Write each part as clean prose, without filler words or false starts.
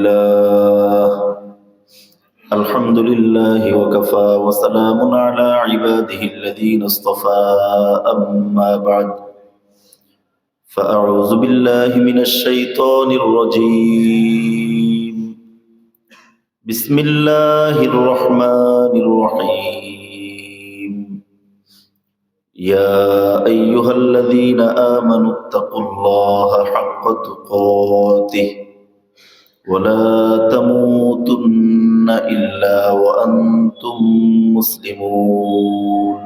لله الحمد لله وكفى وسلام على عباده الذين اصطفى أما بعد فأعوذ بالله من الشيطان الرجيم بسم الله الرحمن الرحيم يا أيها الذين آمنوا اتقوا الله حق تقاته ولا تموتن إلا وأنتم مسلمون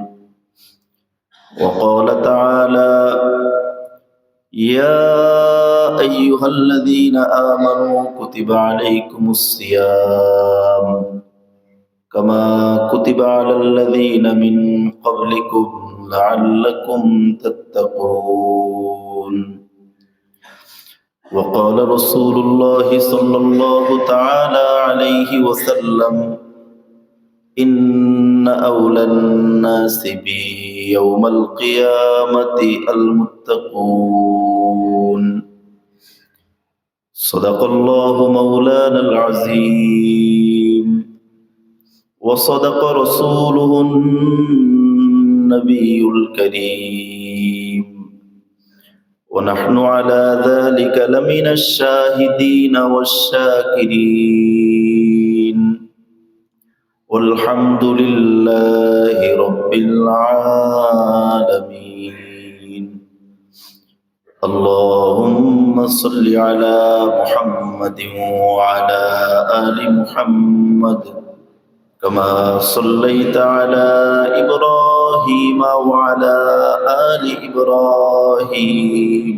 وقال تعالى يا أيها الذين آمنوا كتب عليكم الصيام كما كتب على الذين من قبلكم لعلكم تتقون وقال رسول الله صلى الله تعالى عليه وسلم إن أولى الناس بي يوم القيامة المتقون صدق الله مولانا العظيم وصدق رسوله النبي الكريم ونحن على ذلك لمن الشاهدين والشاكرين والحمد لله رب العالمين اللهم صل على محمد وعلى آل محمد كما صليت على إبراهيم وعلى آل إبراهيم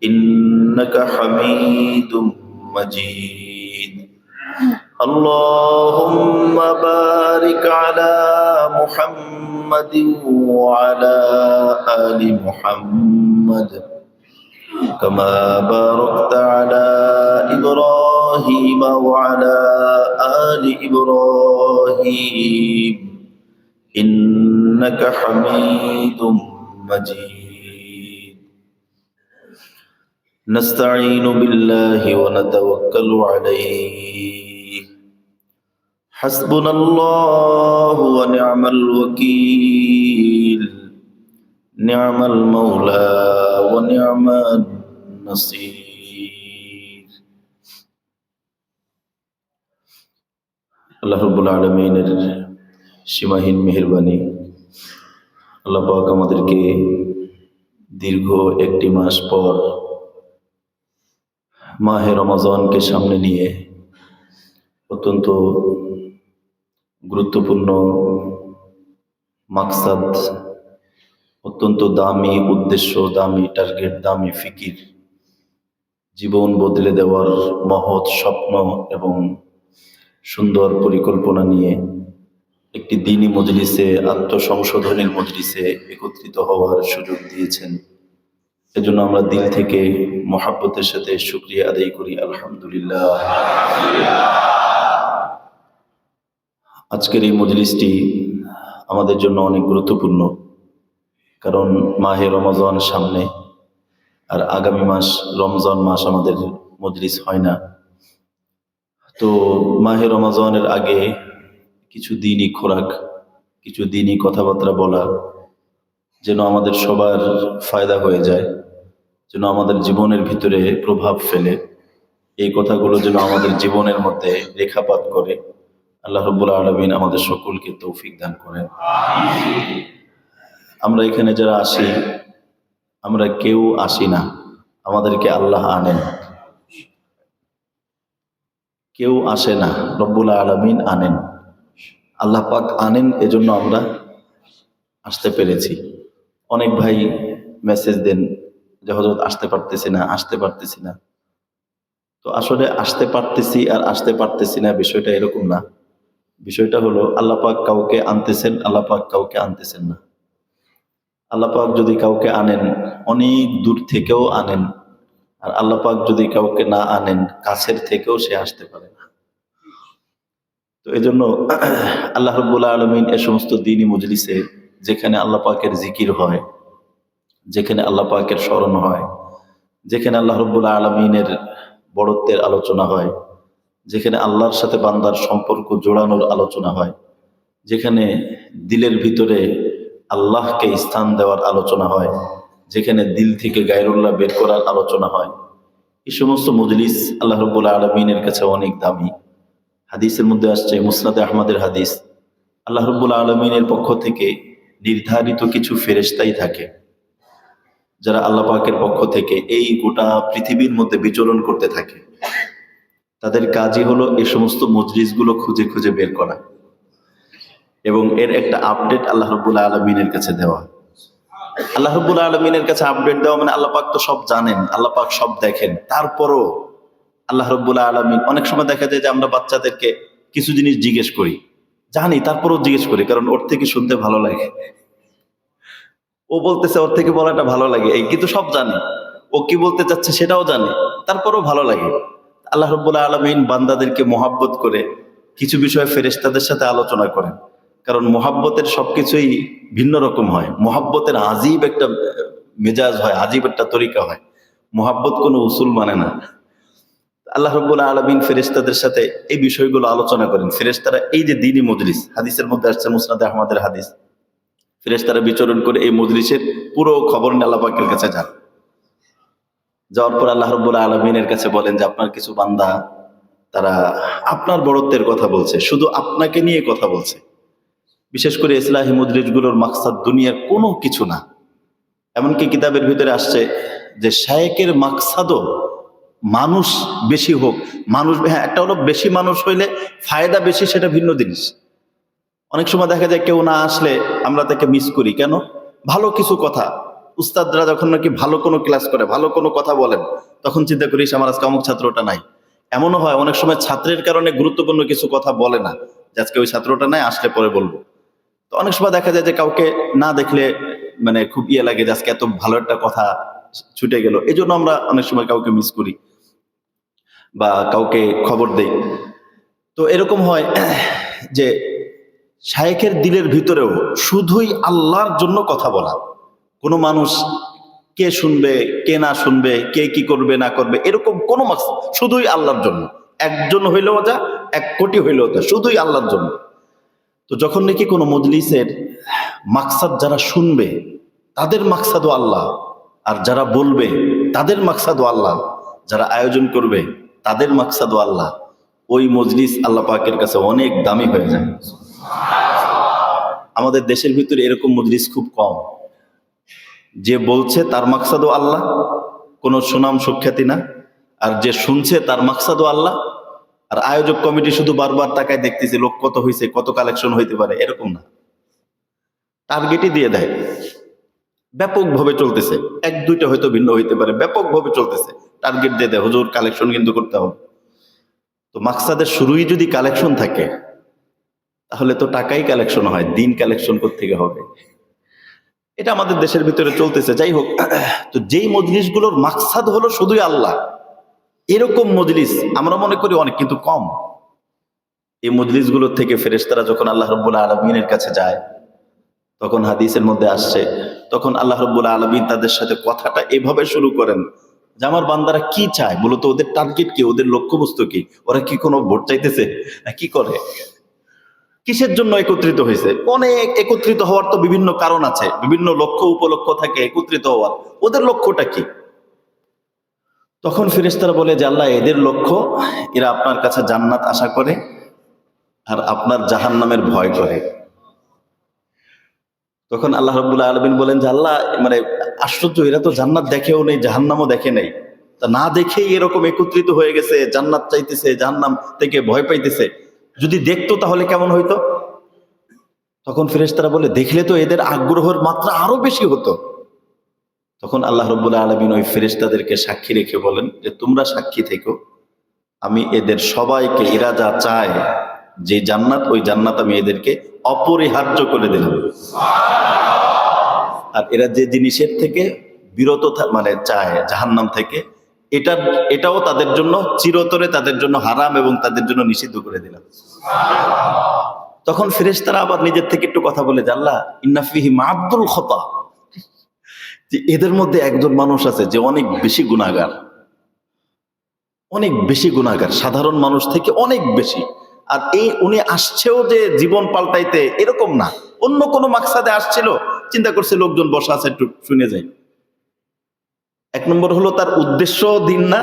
إنك حميد مجيد اللهم بارك على محمد وعلى آل محمد كما باركت على إبراهيم وعلى آل إبراهيم إنك حميد مجيد نستعين بالله ونتوكل عليه حسبنا الله ونعم الوكيل نعم المولى ونعم النصير আল্লাহ রাব্বুল আলামিনের সীমাহীন মেহেরবানি আল্লাহ পাক আমাদেরকে দীর্ঘ একটি মাস পর মাহে রমজানকে সামনে নিয়ে অত্যন্ত গুরুত্বপূর্ণ মাকসাদ, অত্যন্ত দামি উদ্দেশ্য, দামি টার্গেট, দামি ফিকির, জীবন বদলে দেওয়ার মহৎ স্বপ্ন এবং সুন্দর পরিকল্পনা নিয়ে একটি দ্বীনি মজলিসে, আত্মসংশোধনের মজলিসে একত্রিত হওয়ার সুযোগ দিয়েছেন। এজন্য আমরা দিল থেকে মহাব্বতের সাথে শুকরিয়া আদায় করি, আলহামদুলিল্লাহ। আজকের এই মজলিসটি আমাদের জন্য অনেক গুরুত্বপূর্ণ, কারণ মাহে রমজান সামনে, আর আগামী মাস রমজান মাস আমাদের মজলিস হয় না। তো মাহে রমজানের আগে কিছু দিনই খোরাক, কিছু দিনই কথাবার্তা বলা যেন আমাদের সবার ফায়দা হয়ে যায়, যেন আমাদের জীবনের ভিতরে প্রভাব ফেলে, এই কথাগুলো যেন আমাদের জীবনের মধ্যে রেখাপাত করে। আল্লাহ রাব্বুল আলামিন আমাদের সকলকে তৌফিক দান করেন। আমরা এখানে যারা আসি, আমরা কেউ আসি না, আমাদেরকে আল্লাহ আনেন। কেউ আসে না, রব্বুল আলামিন আনেন, আল্লাহ পাক আনেন, এজন্য আমরা আসতে পেরেছি। অনেক ভাই মেসেজ দেন যে হযরত আসতে পারতেছি না। তো আসলে আসতে পারতেছি আর আসতে পারতেছি না বিষয়টা এরকম না। বিষয়টা হলো আল্লাহ পাক কাউকে আনতেছেন, আল্লাহ পাক কাউকে আনতেছেন না। আল্লাহ পাক যদি কাউকে আনেন, অনেক দূর থেকেও আনেন, আর আল্লাহ পাক যদি কাউকে না আনেন, কাছের থেকেও সে আসতে পারে না। তো এজন্য আল্লাহ রাব্বুল আলামিন এই সমস্ত দ্বীনি মজলিসে, যেখানে আল্লাহ পাকের জিকির হয়, যেখানে আল্লাহ পাকের স্মরণ হয়, যেখানে আল্লাহ রাব্বুল আলামিনের বড়ত্বের আলোচনা হয়, যেখানে আল্লাহর সাথে বান্দার সম্পর্ক জোড়ানোর আলোচনা হয়, যেখানে দিলের ভিতরে আল্লাহকে স্থান দেওয়ার আলোচনা হয়, যেখানে দিল থেকে গায়রুল্লাহ বের করার আলোচনা হয়, এই সমস্ত মজলিস আল্লাহ রাব্বুল আলামিনের কাছে অনেক দামি। হাদিসের মধ্যে আসছে, মুসনাদে আহমদের হাদিস, আল্লাহ রাব্বুল আলামিনের পক্ষ থেকে নির্ধারিত কিছু ফেরেশতাই থাকে যারা আল্লাহ পাকের পক্ষ থেকে এই গোটা পৃথিবীর মধ্যে বিচরণ করতে থাকে। তাদের কাজই হলো এই সমস্ত মজলিসগুলো খুঁজে খুঁজে বের করা এবং এর একটা আপডেট আল্লাহ রাব্বুল আলামিনের কাছে দেওয়া। আল্লাহ রাব্বুল আলামিনের কাছে আপডেট দেওয়া মানে আল্লাহ পাক তো সব জানেন, আল্লাহ পাক সব দেখেন, তারপরও আল্লাহ রাব্বুল আলামিন, অনেক সময় দেখা যায় যে আমরা বাচ্চাদেরকে কিছু জিনিস জিজ্ঞেস করি, জানি তারপরও জিজ্ঞেস করি, কারণ ওর থেকে শুনতে ভালো লাগে, ও বলতেছে ওর থেকে বলাটা ভালো লাগে, এই কিন্তু সব জানে, ও কি বলতে চাচ্ছে সেটাও জানে, তারপরও ভালো লাগে। আল্লাহ রাব্বুল আলামিন বান্দাদেরকে মোহাব্বত করে কিছু বিষয়ে ফেরেশতাদের সাথে আলোচনা করেন, কারণ মোহাব্বতের সবকিছুই ভিন্ন রকম হয়। মোহাব্বতের আজীব একটা মেজাজ হয়, আজীব একটা তরিকা হয়। মোহাব্বত কোনো উসুল মানে না। আল্লাহ রাব্বুল আলামিন ফেরেশতাদের সাথে এই বিষয়গুলো আলোচনা করেন। ফেরেশতারা এই যে দ্বীনি মজলিস, হাদিসের মধ্যে আসছে মুসনাদে আহমদের হাদিস, ফেরেশতারা বিচরণ করে এই মজলিসের পুরো খবর নিয়ে আল্লাহ পাকের কাছে যান। যাওয়ার পর আল্লাহ রাব্বুল আলামিনের কাছে বলেন যে আপনার কিছু বান্দা তারা আপনার বড়ত্বের কথা বলছে, শুধু আপনাকে নিয়ে কথা বলছে। বিশেষ করে ইসলাহি মজলিসগুলোর মাকসাদ দুনিয়ার কোনো কিছু না। এমনকি কিতাবের ভিতরে আসছে যে শায়েকের মাকসাদও মানুষ বেশি হোক, মানুষ, হ্যাঁ একটা হলো বেশি মানুষ হইলে ফায়দা বেশি, সেটা ভিন্ন জিনিস। অনেক সময় দেখা যায় কেউ না আসলে আমরা তাকে মিস করি, কেন? ভালো কিছু কথা, উস্তাদরা যখন নাকি ভালো কোনো ক্লাস করে, ভালো কোনো কথা বলেন, তখন চিন্তা করিস আমার আজকে অমুক ছাত্রটা নাই। এমনও হয় অনেক সময় ছাত্রের কারণে গুরুত্বপূর্ণ কিছু কথা বলে না, যে আজকে ওই ছাত্রটা নাই, আসলে পরে বলবো। তো অনেক সময় দেখা যায় যে কাউকে না দেখলে মানে খুব ইয়ে লাগে যে আজকে এত ভালো একটা কথা ছুটে গেল, এই জন্য আমরা অনেক সময় কাউকে মিস করি বা কাউকে খবর দেই। তো এরকম হয় যে শায়েখের দিলের ভিতরেও শুধুই আল্লাহর জন্য কথা বলা। কোনো মানুষ কে শুনবে কে না শুনবে, কে কি করবে না করবে, এরকম কোনো মাকসাদ, শুধুই আল্লাহর জন্য। একজন হইলেও যা, 1 কোটি হইলেও তা, শুধুই আল্লাহর জন্য। তো যখন নাকি কোনো মজলিসের মাকসাদ যারা শুনবে তাদের মাকসাদও আল্লাহ, আর যারা বলবে তাদের মাকসাদও আল্লাহ, যারা আয়োজন করবে তাদের মাকসাদও আল্লাহ, ওই মজলিস আল্লাহ পাকের কাছে অনেক দামি হয়ে যায়। আমাদের দেশের ভিতরে এরকম মজলিস খুব কম। যে বলছে তার মাকসাদও আল্লাহ, কোনো সুনাম সুখ্যাতি না, আর যে শুনছে তার মাকসাদও আল্লাহ, আর আয়োজক কমিটি শুধু বারবার তাকায় দেখতেছে লোক কত হয়েছে, কত কালেকশন হইতে পারে, এরকম না, টার্গেটই দিয়ে দেয়। ব্যাপকভাবে চলতেছে, 1-2টা হয়তো ভিন্ন হইতে পারে, ব্যাপকভাবে চলতেছে, টার্গেট দিয়ে দেয় হুজুর কালেকশন কিন্তু করতে হবে। তো মাকসাদের শুরুই যদি কালেকশন থাকে তাহলে তো টাকাই কালেকশন হয়, দিন কালেকশন করতে হবে। এটা আমাদের দেশের ভিতরে চলতেছে। যাই হোক, তো যেই মজলিসগুলোর মাকসাদ হলো শুধুই আল্লাহ, এরকম মজলিস আমরা মনে করি অনেক, কিন্তু কম। এই মজলিসগুলোর থেকে ফেরেশতারা যখন আল্লাহ রাব্বুল আলামিনের কাছে যায়, তখন হাদিসের মধ্যে আসছে, তখন আল্লাহ রাব্বুল আলামিন তাদের সাথে কথাটা এভাবে শুরু করেন যে আমার বান্দারা কি চায়, মূলত ওদের টার্গেট কি, ওদের লক্ষ্যবস্তু কি, ওরা কি কোনো ভোট চাইতেছে, কি করে, কিসের জন্য একত্রিত হয়েছে। অনেক একত্রিত হওয়ার তো বিভিন্ন কারণ আছে, বিভিন্ন লক্ষ্য উপলক্ষ্য থাকে একত্রিত হওয়ার, ওদের লক্ষ্যটা কি? তখন ফেরেশতারা বলে যে আল্লাহ এদের লক্ষ্য, এরা আপনার কাছে জান্নাত আশা করে আর আপনার জাহান্নামের ভয় করে। তখন আল্লাহ রাব্বুল আলামিন বলেন যে আল্লাহ, মানে আশ্চর্য, এরা তো জান্নাত দেখেও নেই, জাহান্নামও দেখে নেই, তা না দেখেই এরকম একত্রিত হয়ে গেছে, জান্নাত চাইতেছে, জাহান্নাম থেকে ভয় পাইতেছে, যদি দেখতো তাহলে কেমন হইতো? তখন ফেরেশতারা বলে দেখলে তো এদের আগ্রহের মাত্রা আরো বেশি হতো। তখন আল্লাহ রাব্বুল আলামিন ওই ফেরেশতাদেরকে সাক্ষী রেখে বলেন যে তোমরা সাক্ষী থেকো, আমি এদের সবাইকে, এরা যা চায় যে জান্নাত, ওই জান্নাত আমি এদেরকে অপরিহার্য করে দিলাম। আর এরা যে জিনিসের থেকে বিরত মানে চায়, জাহান্নাম থেকে, এটাও তাদের জন্য চিরতরে, তাদের জন্য হারাম এবং তাদের জন্য নিষিদ্ধ করে দিলাম। তখন ফেরেশতারা আবার নিজের থেকে একটু কথা বলে যে আল্লাহ ইন্না ফিহি মা'আবদুল খতা, যে এদের মধ্যে একজন মানুষ আছে যে অনেক বেশি গুনাহগার। অনেক বেশি গুনাহগার, সাধারণ মানুষ থেকে অনেক বেশি। আর উনি আসছেও যে জীবন পাল্টাইতে এরকম না, অন্য কোনো মাকসাদে আসছিল, চিন্তা করছে লোকজন বসা আছে একটু শুনে যাই। এক নম্বর হলো তার উদ্দেশ্য দিন না,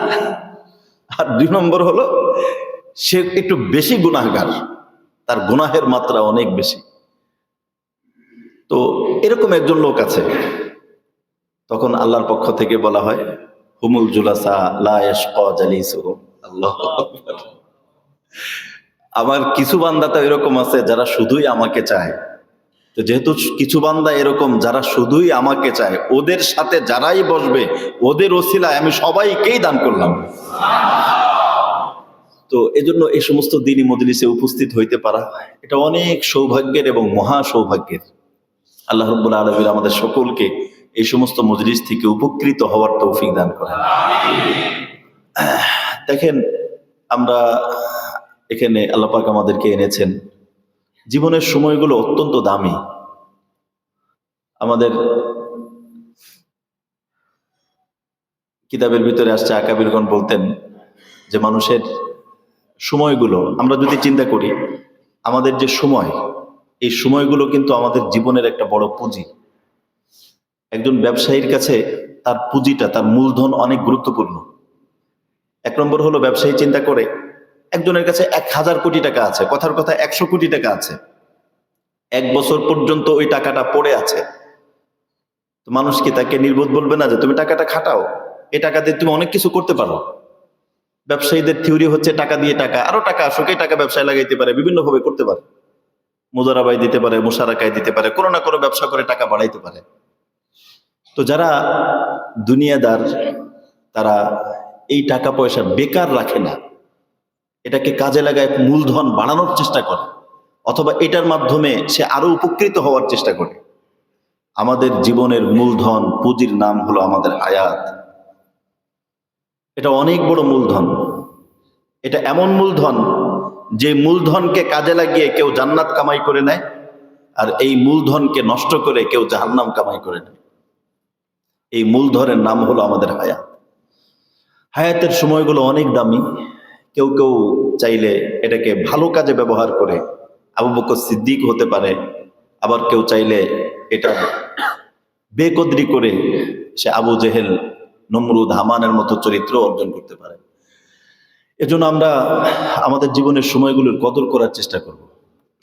আর দুই নম্বর হলো সে একটু বেশি গুনাহগার, তার গুনাহের মাত্রা অনেক বেশি। তো এরকম একজন লোক আছে, তখন আল্লাহর পক্ষ থেকে বলা হয় হুমুল জুলাসা লা ইয়াশকা জালিসুহুম। আল্লাহু আকবার। আমার কিছু বান্দা তো এরকম আছে যারা শুধুই আমাকে চায়। তো যেহেতু কিছু বান্দা এরকম যারা শুধুই আমাকে চায়, ওদের সাথে যারাই বসবে ওদের ওসিলায় আমি সবাইকেই দান করলাম। তো এজন্য এই সমস্ত দিনই মজলিসে উপস্থিত হইতে পারা এটা অনেক সৌভাগ্যের এবং মহা সৌভাগ্যের। আল্লাহ রাব্বুল আলামিন আমাদের সকলকে এই সমস্ত মজলিস থেকে উপকৃত হওয়ার তৌফিক দান করেন। দেখেন, আমরা এখানে আল্লাহ পাক আমাদেরকে এনেছেন, জীবনের সময়গুলো অত্যন্ত দামি। আমাদের কিতাবের ভিতরে আসছে, আকাবিরগণ বলতেন যে মানুষের সময়গুলো আমরা যদি চিন্তা করি, আমাদের যে সময়, এই সময়গুলো কিন্তু আমাদের জীবনের একটা বড় পুঁজি। একজন ব্যবসায়ীর কাছে তার পুঁজিটা, তার মূলধন অনেক গুরুত্বপূর্ণ। এক নম্বর হলো ব্যবসায়ী চিন্তা করে একজনের কাছে 1000 কোটি টাকা আছে, কথার কথা 100 কোটি টাকা আছে, 1 বছর পর্যন্ত ওই টাকাটা পড়ে আছে। তো মানুষ কি তাকে নির্বোধ বলবে না যে তুমি টাকাটা খাটাও, এই টাকা দিয়ে তুমি অনেক কিছু করতে পারো? ব্যবসায়ীদের থিওরি হচ্ছে টাকা দিয়ে টাকা, আরো টাকা আসুক, এই টাকা ব্যবসায় লাগাইতে পারে, বিভিন্ন ভাবে করতে পারে, মুজারাবাই দিতে পারে, মুশারাকায় দিতে পারে, কোনো না কোনো ব্যবসা করে টাকা বাড়াইতে পারে। তো যারা দুনিয়াদার, তারা এই টাকা পয়সা বেকার রাখে না, এটাকে কাজে লাগায় মূলধন বাড়ানোর চেষ্টা করে, অথবা এটার মাধ্যমে সে আরো উপকৃত হওয়ার চেষ্টা করে। আমাদের জীবনের মূলধন, পুঁজির নাম হলো আমাদের হায়াত। এটা অনেক বড় মূলধন। এটা এমন মূলধন যে মূলধনকে কাজে লাগিয়ে কেউ জান্নাত কামাই করে নেয়, আর এই মূলধনকে নষ্ট করে কেউ জাহান্নাম কামাই করে নেয়। এই মূলধনের নাম হলো আমাদের হায়াত। হায়াতের সময়গুলো অনেক দামি। কেউ কেউ চাইলে এটাকে ভালো কাজে ব্যবহার করে আবু বকর সিদ্দিক হতে পারে, আবার কেউ চাইলে এটা বেকদরি করে সে আবু জেহেল, নমরুদ, হামানের মতো চরিত্র অর্জন করতে পারে। এজন্য আমরা আমাদের জীবনের সময়গুলোর কদর করার চেষ্টা করব।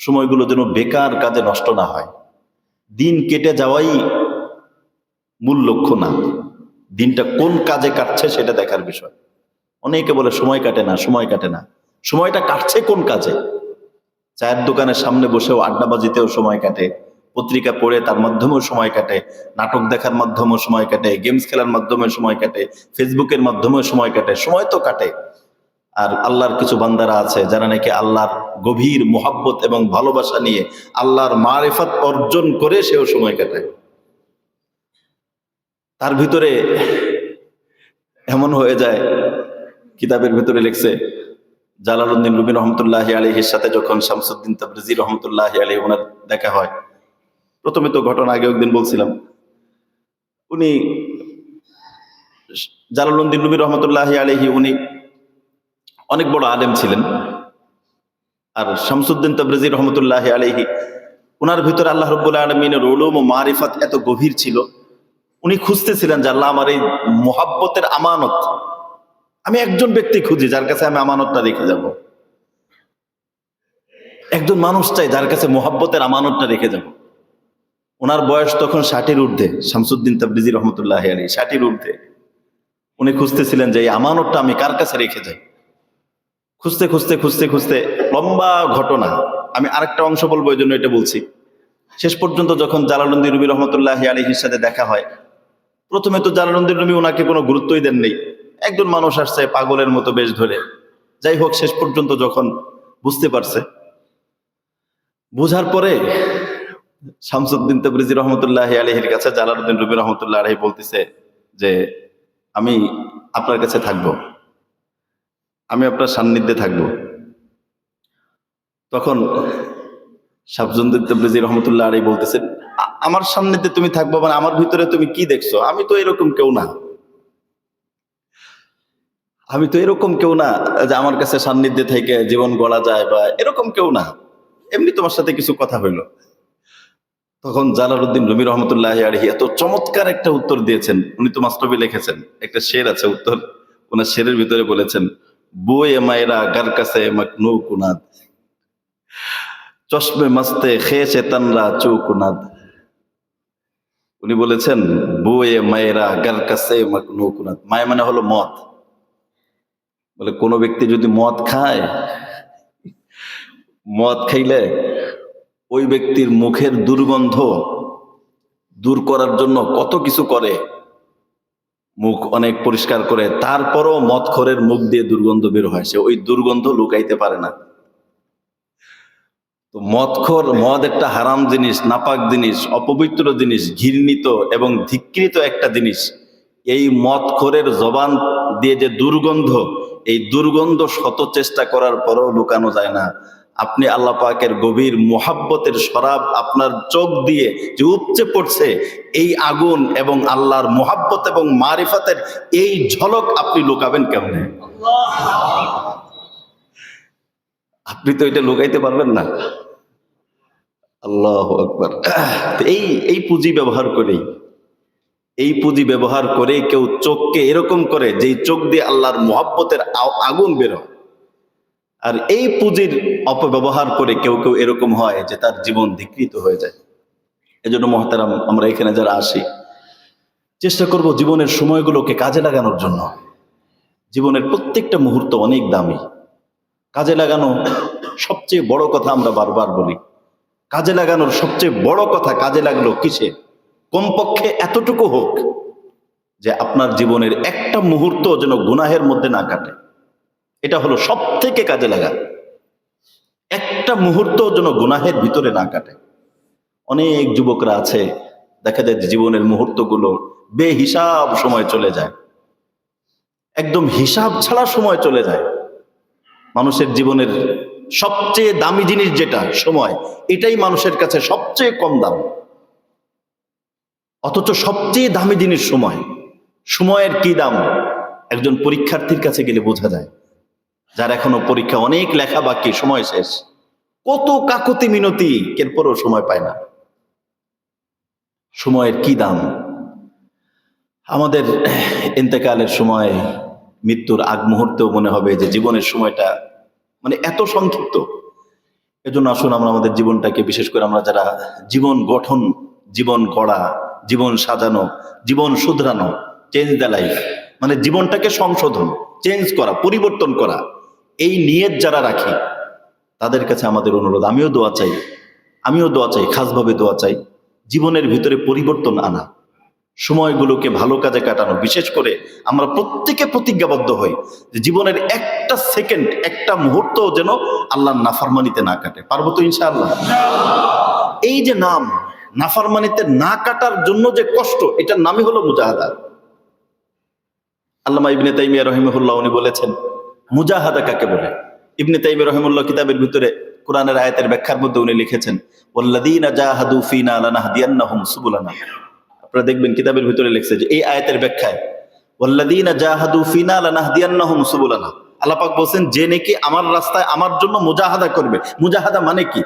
সময়গুলো যেন বেকার কাজে নষ্ট না হয়। দিন কেটে যাওয়াই মূল লক্ষ্য না, দিনটা কোন কাজে কাটছে সেটা দেখার বিষয়। অনেকে বলে সময় কাটে না, সময় কাটে না। সময়টা কাটছে কোন কাজে? চায়ের দোকানের সামনে বসেও আড্ডাবাজিতেও সময় কাটে, পত্রিকা পড়ে তার মাধ্যমেও সময় কাটে, নাটক দেখার মাধ্যমেও সময় কাটে, গেমস খেলার মাধ্যমে সময় কাটে, ফেসবুকের মাধ্যমেও সময় কাটে। সময় তো কাটে। আর আল্লাহর কিছু বান্দারা আছে যারা নাকি আল্লাহর গভীর মোহাব্বত এবং ভালোবাসা নিয়ে আল্লাহর মারিফাত অর্জন করে সেও সময় কাটায়। তার ভিতরে এমন হয়ে যায়, কিতাবের ভিতরে লিখছে, জালালউদ্দিন রুমি রহমতুল্লাহ আলাইহির সাথে যখন শামসুদ্দিন তাবরিজি রহমতুল্লাহ আলাইহি ওনার দেখা হয়, প্রথমে তো ঘটনা আগে একদিন বলছিলাম, উনি জালালউদ্দিন রুমি রহমতুল্লাহ আলাইহি উনি অনেক বড় আলেম ছিলেন, আর শামসুদ্দিন তাবরিজি রহমতুল্লাহ আলাইহি ওনার ভিতরে আল্লাহ রাব্বুল আলামিনের উলুম ও মারিফাত এত গভীর ছিল, উনি খুঁজতেছিলেন যে আল্লাহ আমার এই মোহাব্বতের আমানত, আমি একজন ব্যক্তি খুঁজি যার কাছে আমি আমানতটা রেখে যাব, একজন মানুষ চাই যার কাছে মোহাব্বতের আমানতটা রেখে যাব। ওনার বয়স তখন 60-এর ঊর্ধ্বে, শামসুদ্দিন তাবরিজি রহমতুল্লাহ আলাইহি 60-এর ঊর্ধ্বে। উনি খুঁজতেছিলেন যে এই আমানতটা আমি কার কাছে রেখে যাই। খুঁজতে খুঁজতে খুঁজতে খুঁজতে লম্বা ঘটনা, আমি আরেকটা অংশ বলবো, এই জন্য এটা বলছি। শেষ পর্যন্ত যখন জালালউদ্দিন রুমি রহমতুল্লাহ আলাইহির সাথে দেখা হয়, প্রথমে তো জালালউদ্দিন রুমি ওনাকে কোনো গুরুত্বই দেন নেই, একজন মানুষ আসছে পাগলের মতো বেশ ধরে। যাই হোক, শেষ পর্যন্ত যখন বুঝতে পারছে, বুঝার পরে শামসুদ্দিন তাবরিজি রহমতুল্লাহ আলাইহির কাছে জালালউদ্দিন রুমি রহমতুল্লাহ আলাইহি বলতেছে যে আমি আপনার কাছে থাকবো, আমি আপনার সান্নিধ্যে থাকবো। তখন শামসুদ্দিন তাবরিজি রহমতুল্লাহ আলাইহি বলতেছেন, আমার সান্নিধ্যে তুমি থাকবো মানে আমার ভিতরে তুমি কি দেখছো? আমি তো এরকম কেউ না। আমি তো এরকম কেউ না যে আমার কাছে সান্নিধ্যে থেকে জীবন গড়া যায়, বা এরকম কেউ না, এমনি তোমার সাথে কিছু কথা হইলো। তখন জালালউদ্দিন রুমি রহমতুল্লাহ আলাইহি এত চমৎকার একটা উত্তর দিয়েছেন। উনি তো মাস্টারবি লিখেছেন, একটা শের আছে উত্তর, ওনার শেরের ভিতরে বলেছেন, বুয়ে মায়েরা গার কাছে মাকনু কুনাদ, চশমে মাস্তে খেয়েছে তানরা চৌকুনাদ। উনি বলেছেন বুয়ে মায়েরা গার কাছে মাকনু কুনাদ, মায় মানে হলো মদ। বলে কোনো ব্যক্তি যদি মদ খায়, মদ খাইলে ওই ব্যক্তির মুখের দুর্গন্ধ দূর করার জন্য কত কিছু করে, মুখ অনেক পরিষ্কার করে, তারপরও মদখোরের মুখ দিয়ে দুর্গন্ধ বের হয়, সে ওই দুর্গন্ধ লুকাইতে পারে না। তো মদখোর, মদ একটা হারাম জিনিস, নাপাক জিনিস, অপবিত্র জিনিস, ঘৃণিত এবং ধিক্কৃত একটা জিনিস। এই মদখোরের জবান দিয়ে যে দুর্গন্ধ, এই দুর্গন্ধ শত চেষ্টা করার পরেও লুকানো যায় না। আপনি আল্লাহ পাকের গভীর মুহাব্বতের শরাব আপনার চোখ দিয়ে যে উপচে পড়ছে, এই আগুন এবং আল্লাহর মুহাব্বত এবং মারিফাতের এই ঝলক আপনি লুকাবেন কেমনে? আপনি তো এটা লুকাইতে পারবেন না। আল্লাহু আকবার। এই এই পুঁজি ব্যবহার করেই, এই পুঁজি ব্যবহার করে কেউ চোখকে এরকম করে যেই চোখ দিয়ে আল্লাহর মুহাব্বতের আগুন বের হয়। আর এই পুঁজির অপব্যবহার করে কেউ কেউ এরকম হয় যে তার জীবন ধিকৃত হয়ে যায়। এজন্য মহতারাম, আমরা এখানে যারা আসি, চেষ্টা করব জীবনের সময়গুলোকে কাজে লাগানোর জন্য। জীবনের প্রত্যেকটা মুহূর্ত অনেক দামি, কাজে লাগানো সবচেয়ে বড় কথা। আমরা বারবার বলি, কাজে লাগানোর সবচেয়ে বড় কথা, কাজে লাগলো কিসে? কমপক্ষে এতটুকু হোক যে আপনার জীবনের একটা মুহূর্ত যেন গুনাহের মধ্যে না কাটে। এটা হলো সব থেকে কাজে লাগা, একটা মুহূর্ত যেন গুনাহের ভিতরে না কাটে। অনেক যুবকরা আছে, দেখা যায় জীবনের মুহূর্তগুলো বেহিসাব সময় চলে যায়, একদম হিসাব ছাড়া সময় চলে যায়। মানুষের জীবনের সবচেয়ে দামি জিনিস যেটা সময়, এটাই মানুষের কাছে সবচেয়ে কম দাম, অথচ সবচেয়ে দামি জিনিস সময়। সময়ের কি দাম একজন পরীক্ষার্থীর কাছে গেলে বোঝা যায়, যার এখনো পরীক্ষা, অনেক লেখা বাকি, সময় শেষ, কত কাকুতি মিনতি, এরপরও সময় পায় না। সময়ের কি দাম! আমাদের ইন্তেকালের সময়, মৃত্যুর আগ মুহূর্তেও মনে হবে যে জীবনের সময়টা মানে এত সংক্ষিপ্ত। এজন্য আসুন আমরা আমাদের জীবনটাকে, বিশেষ করে আমরা যারা জীবন গঠন, জীবন গড়া, জীবন সাজানো, জীবন শুধরানো, চেঞ্জ দ্য লাইফ, মানে জীবনটাকে সংশোধন, চেঞ্জ করা, পরিবর্তন করা, এই নিয়ত যারা রাখি, তাদের কাছে আমাদের অনুরোধ, আমিও দোয়া চাই, খাসভাবে দোয়া চাই, জীবনের ভিতরে পরিবর্তন আনা, সময়গুলোকে ভালো কাজে কাটানো। বিশেষ করে আমরা প্রত্যেকে প্রতিজ্ঞাবদ্ধ হই যে জীবনের একটা সেকেন্ড, একটা মুহূর্ত যেন আল্লাহর নাফরমানিতে না কাটে। পারবো তো ইনশাআল্লাহ? এই যে নাম নাফরমানিতে না কাটার জন্য যে কষ্ট, এটার নামই হলো মুজাহাদা। আল্লামা ইবনে তাইমিয়া রাহিমাহুল্লাহ উনি বলেছেন মুজাহাদা কাকে বলে। ইবনে তাইমিয়া রাহিমাহুল্লাহ কিতাবের ভিতরে কোরআনের আয়াতের ব্যাখ্যার মধ্যে উনি লিখেছেন, ওয়াল্লাযীনা জাহাদু ফিনা লানাহদিয়ান্নাহুম সুবুলানা। আপনারা দেখবেন কিতাবের ভিতরে লিখছে যে এই আয়াতের ব্যাখ্যায় ওয়াল্লাযীনা জাহাদু ফিনা লানাহদিয়ান্নাহুম সুবুলানা, আল্লাহ পাক বলেন যে নাকি আমার রাস্তায় আমার জন্য মুজাহাদা করবে। মুজাহাদা মানে কি?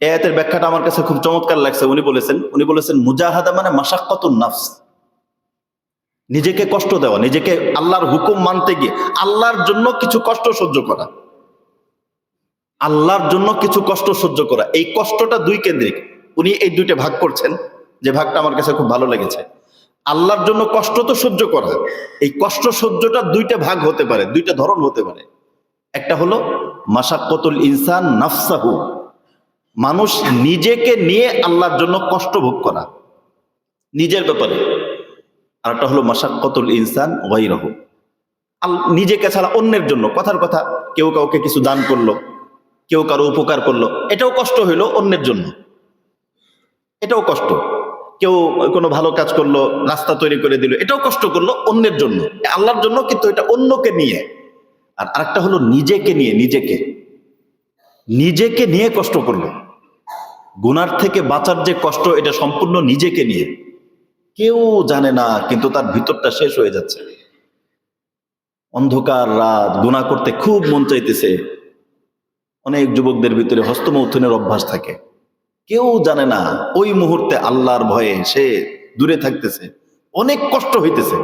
এই আয়াতের ব্যাখ্যাটা আমার কাছে খুব চমৎকার লাগছে। উনি বলেছেন মুজাহাদা মানে মাশাক্কাতুন নাফস, নিজেকে কষ্ট দেওয়া, নিজেকে আল্লাহর হুকুম মানতে গিয়ে আল্লাহর জন্য কিছু কষ্ট সহ্য করা, আল্লাহর জন্য কিছু কষ্ট সহ্য করা। এই কষ্টটা দুই কেন্দ্রিক। উনি এই দুইটা ভাগ করছেন, যে ভাগটা আমার কাছে খুব ভালো লেগেছে। আল্লাহর জন্য কষ্ট তো সহ্য করা, এই কষ্ট সহ্যটা দুইটা ভাগ হতে পারে, দুইটা ধরন হতে পারে। একটা হলো মাশাক্কাতুল ইনসান নাফসাহু, মানুষ নিজেকে নিয়ে আল্লাহর জন্য কষ্ট ভোগ করা, নিজের ব্যাপারে। আর একটা হলো মাশাক্কাতুল ইনসান গায়রাহু, নিজেকে ছাড়া অন্যের জন্য। কথার কথা, কেউ কাউকে কিছু দান করলো, কেউ কারো উপকার করলো, এটাও কষ্ট হইলো অন্যের জন্য, এটাও কষ্ট। কেউ কোনো ভালো কাজ করলো, রাস্তা তৈরি করে দিল, এটাও কষ্ট করলো অন্যের জন্য, আল্লাহর জন্য কিন্তু এটা অন্যকে নিয়ে। আর আরেকটা হলো নিজেকে নিয়ে, নিজেকে নিয়ে কষ্ট করলো। গুনার থেকে বাঁচার যে কষ্ট, এটা সম্পূর্ণ নিজেকে নিয়ে, কেউ জানে না, কিন্তু তার ভিতরটা শেষ হয়ে যাচ্ছে। অন্ধকার রাত, গুনাহ করতে খুব মন চাইতেছে। অনেক যুবকদের ভিতরে হস্তমৈথুনের অভ্যাস থাকে, কেউ জানে না ওই মুহূর্তে আল্লাহর ভয়ে সে দূরে থাকতেছে, অনেক কষ্ট হইতেছে।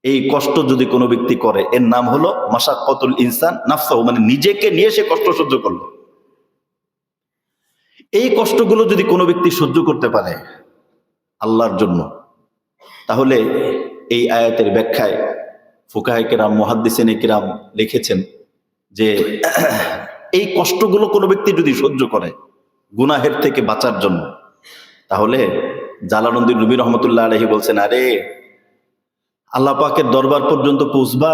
এই কষ্ট যদি কোনো ব্যক্তি করে, এর নাম হলো মাশাক্কাতুল ইনসান নাফসাহু, মানে নিজেকে নিয়ে সে কষ্ট সহ্য করলো। এই কষ্টগুলো যদি কোনো ব্যক্তি সহ্য করতে পারে আল্লাহর জন্য, তাহলে এই আয়াতের ব্যাখ্যায় ফুকাহে কেরাম, মুহাদ্দিসিনে কেরাম লিখেছেন যে এই কষ্টগুলো কোনো ব্যক্তি যদি সহ্য করে গুনাহের থেকে বাঁচার জন্য, তাহলে জালালউদ্দিন রুমি রহমতুল্লাহ আলাইহি বলছেন, আরে আল্লাহ পাকের দরবার পর্যন্ত পৌঁছবা,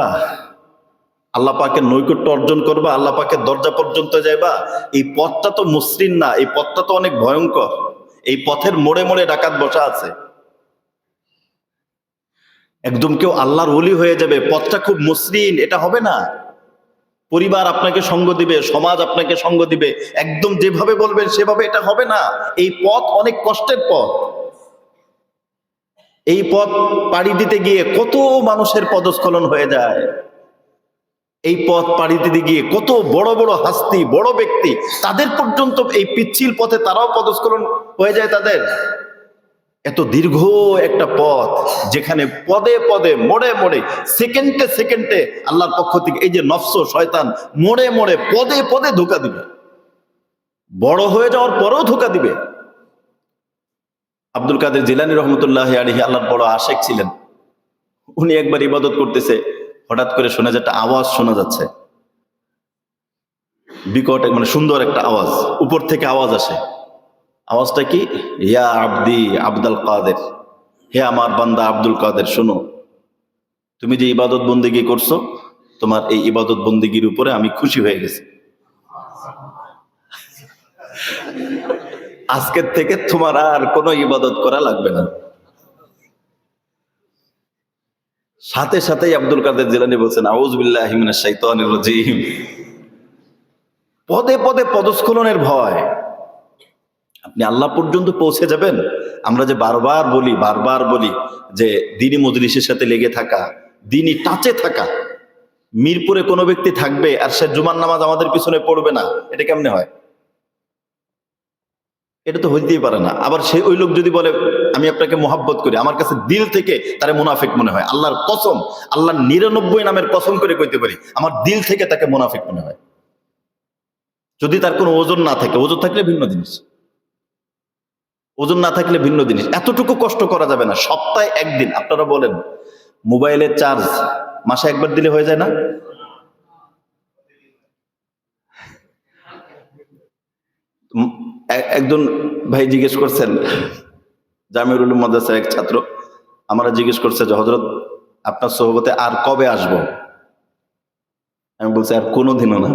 আল্লাহ পাকের নৈকট্য অর্জন করবা, আল্লাহ পাকের দরজা পর্যন্ত যাইবা, এই পথটা তো মসৃণ না, এই পথটা তো অনেক ভয়ঙ্কর, এই পথের মোড়ে মোড়ে ডাকাত বসা আছে। একদম কেউ আল্লাহর ওলি হয়ে যাবে, পথটা খুব মসৃণ, এটা হবে না। পরিবার আপনাকে সঙ্গ দিবে, সমাজ আপনাকে সঙ্গ দিবে, একদম যেভাবে বলবেন সেভাবে এটা হবে না। এই পথ অনেক কষ্টের পথ। এই পথ পাড়ি দিতে গিয়ে কত মানুষের পদস্খলন হয়ে যায়। এই পথ পাড়ি দিতে গিয়ে কত বড় বড় হাস্তি, বড় ব্যক্তি, তাদের পর্যন্ত এই পিচ্ছিল পথে তারাও পদস্খলন হয়ে যায় তাদের। এত দীর্ঘ একটা পথ, যেখানে পদে পদে, মোড়ে মোড়ে, সেকেন্ডে সেকেন্ডে আল্লাহর পক্ষ থেকে এই যে নফস শয়তান মোড়ে মোড়ে পদে পদে ধোঁকা দিবে, বড় হয়ে যাওয়ার পরেও ধোঁকা দিবে। আব্দুল কাদের জিলানী রহমতুল্লাহ আলাইহি আল্লাহর বড় আশেক ছিলেন। উনি একবার ইবাদত করতেছে, হঠাৎ করে শোনা যায় একটা আওয়াজ শোনা যাচ্ছে, বিকট, মানে সুন্দর একটা আওয়াজ, উপর থেকে আওয়াজ আসে। আওয়াজটা কি? ইয়া আব্দি আব্দুল কাদের, হে আমার বান্দা আব্দুল কাদের, শোনো, তুমি যে ইবাদত বন্দেগী করছো, তোমার এই ইবাদত বন্দেগীর উপরে আমি খুশি হয়ে গেছি। আজকের থেকে তোমার আর কোনো ইবাদত করা লাগবে না। সাথে সাথেই আব্দুল কাদের জিলানী বলছেন, আউযু বিল্লাহি মিনাশ শাইতানির রাজীম। পদে পদে পদস্খলনের ভয়। আপনি আল্লাহ পর্যন্ত পৌঁছে যাবেন। আমরা যে বারবার বলি যে দ্বীনি মজলিসের সাথে লেগে থাকা, দ্বীনি টাচে থাকা। মিরপুরে কোনো ব্যক্তি থাকবে আর সে জুমার নামাজ আমাদের পিছনে পড়বে না, এটা কেমনে হয়? এটা তো হইতেই পারে না। আবার ওই লোক যদি বলে আমি আপনাকে মোহাব্বত করি, আমার কাছে দিল থেকে তারে মুনাফিক মনে হয়। আল্লাহর কসম, আল্লাহর 99 নামের কসম করে কইতে পারি, আমার দিল থেকে তাকে মুনাফিক মনে হয়। যদি তার কোনো ওজন না থাকে, ওজন থাকলে ভিন্ন জিনিস, ওজন না থাকলে ভিন্ন জিনিস। এতটুকু কষ্ট করা যাবে না। সপ্তাহে একদিন, আপনারা বলেন মোবাইলের চার্জ মাসে একবার দিলে হয়ে যায় না? একজন ভাই জিজ্ঞেস করছেন, জামিউল উলুম মাদ্রাসার এক ছাত্র আমরা জিজ্ঞেস করছে যে হযরত আপনার সোহবতে আর কবে আসবো? আমি বলছি আর কোনোদিনও না।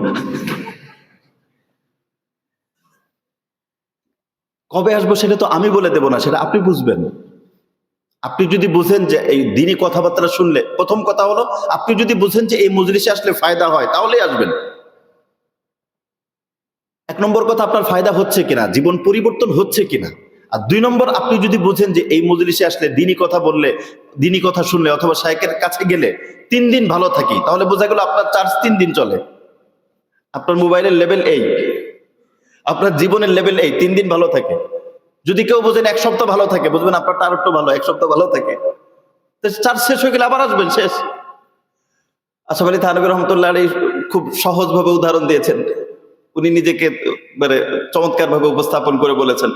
কবে আসবো সেটা তো আমি বলে দেব না, সেটা আপনি বুঝবেন। আপনি যদি বুঝেন যে এই দিনই কথাবার্তা শুনলে, প্রথম কথা হলো আপনি যদি বুঝেন যে এই মজলিসে আসলে ফায়দা হয়, তাহলেই আসবেন। এক নম্বর কথা, আপনার ফায়দা হচ্ছে কিনা, জীবন পরিবর্তন হচ্ছে কিনা। আর দুই নম্বর, আপনি যদি বুঝেন যে এই মজলিসে আসলে দিনই কথা বললে, দিনই কথা শুনলে, অথবা শায়েখের কাছে গেলে 3 দিন ভালো থাকি, তাহলে বোঝা গেল আপনার চার্জ 3 দিন চলে। আপনার মোবাইলের লেভেল এই, আপনার জীবনের লেভেল এই, 3 দিন ভালো থাকে। যদি কেউ বোঝেন 1 সপ্তাহ ভালো থাকে, বুঝবেন আপনারটা আর একটু ভালো, 1 সপ্তাহ ভালো থাকে। চার্জ শেষ হয়ে গেলে আবার আসবেন, শেষ। আশরাফ আলী থানভী রহমতুল্লাহ আলাইহি খুব সহজভাবে উদাহরণ দিয়েছেন। উনি নিজেকে মানে চমৎকার ভাবে উপস্থাপন করে বলেছেন,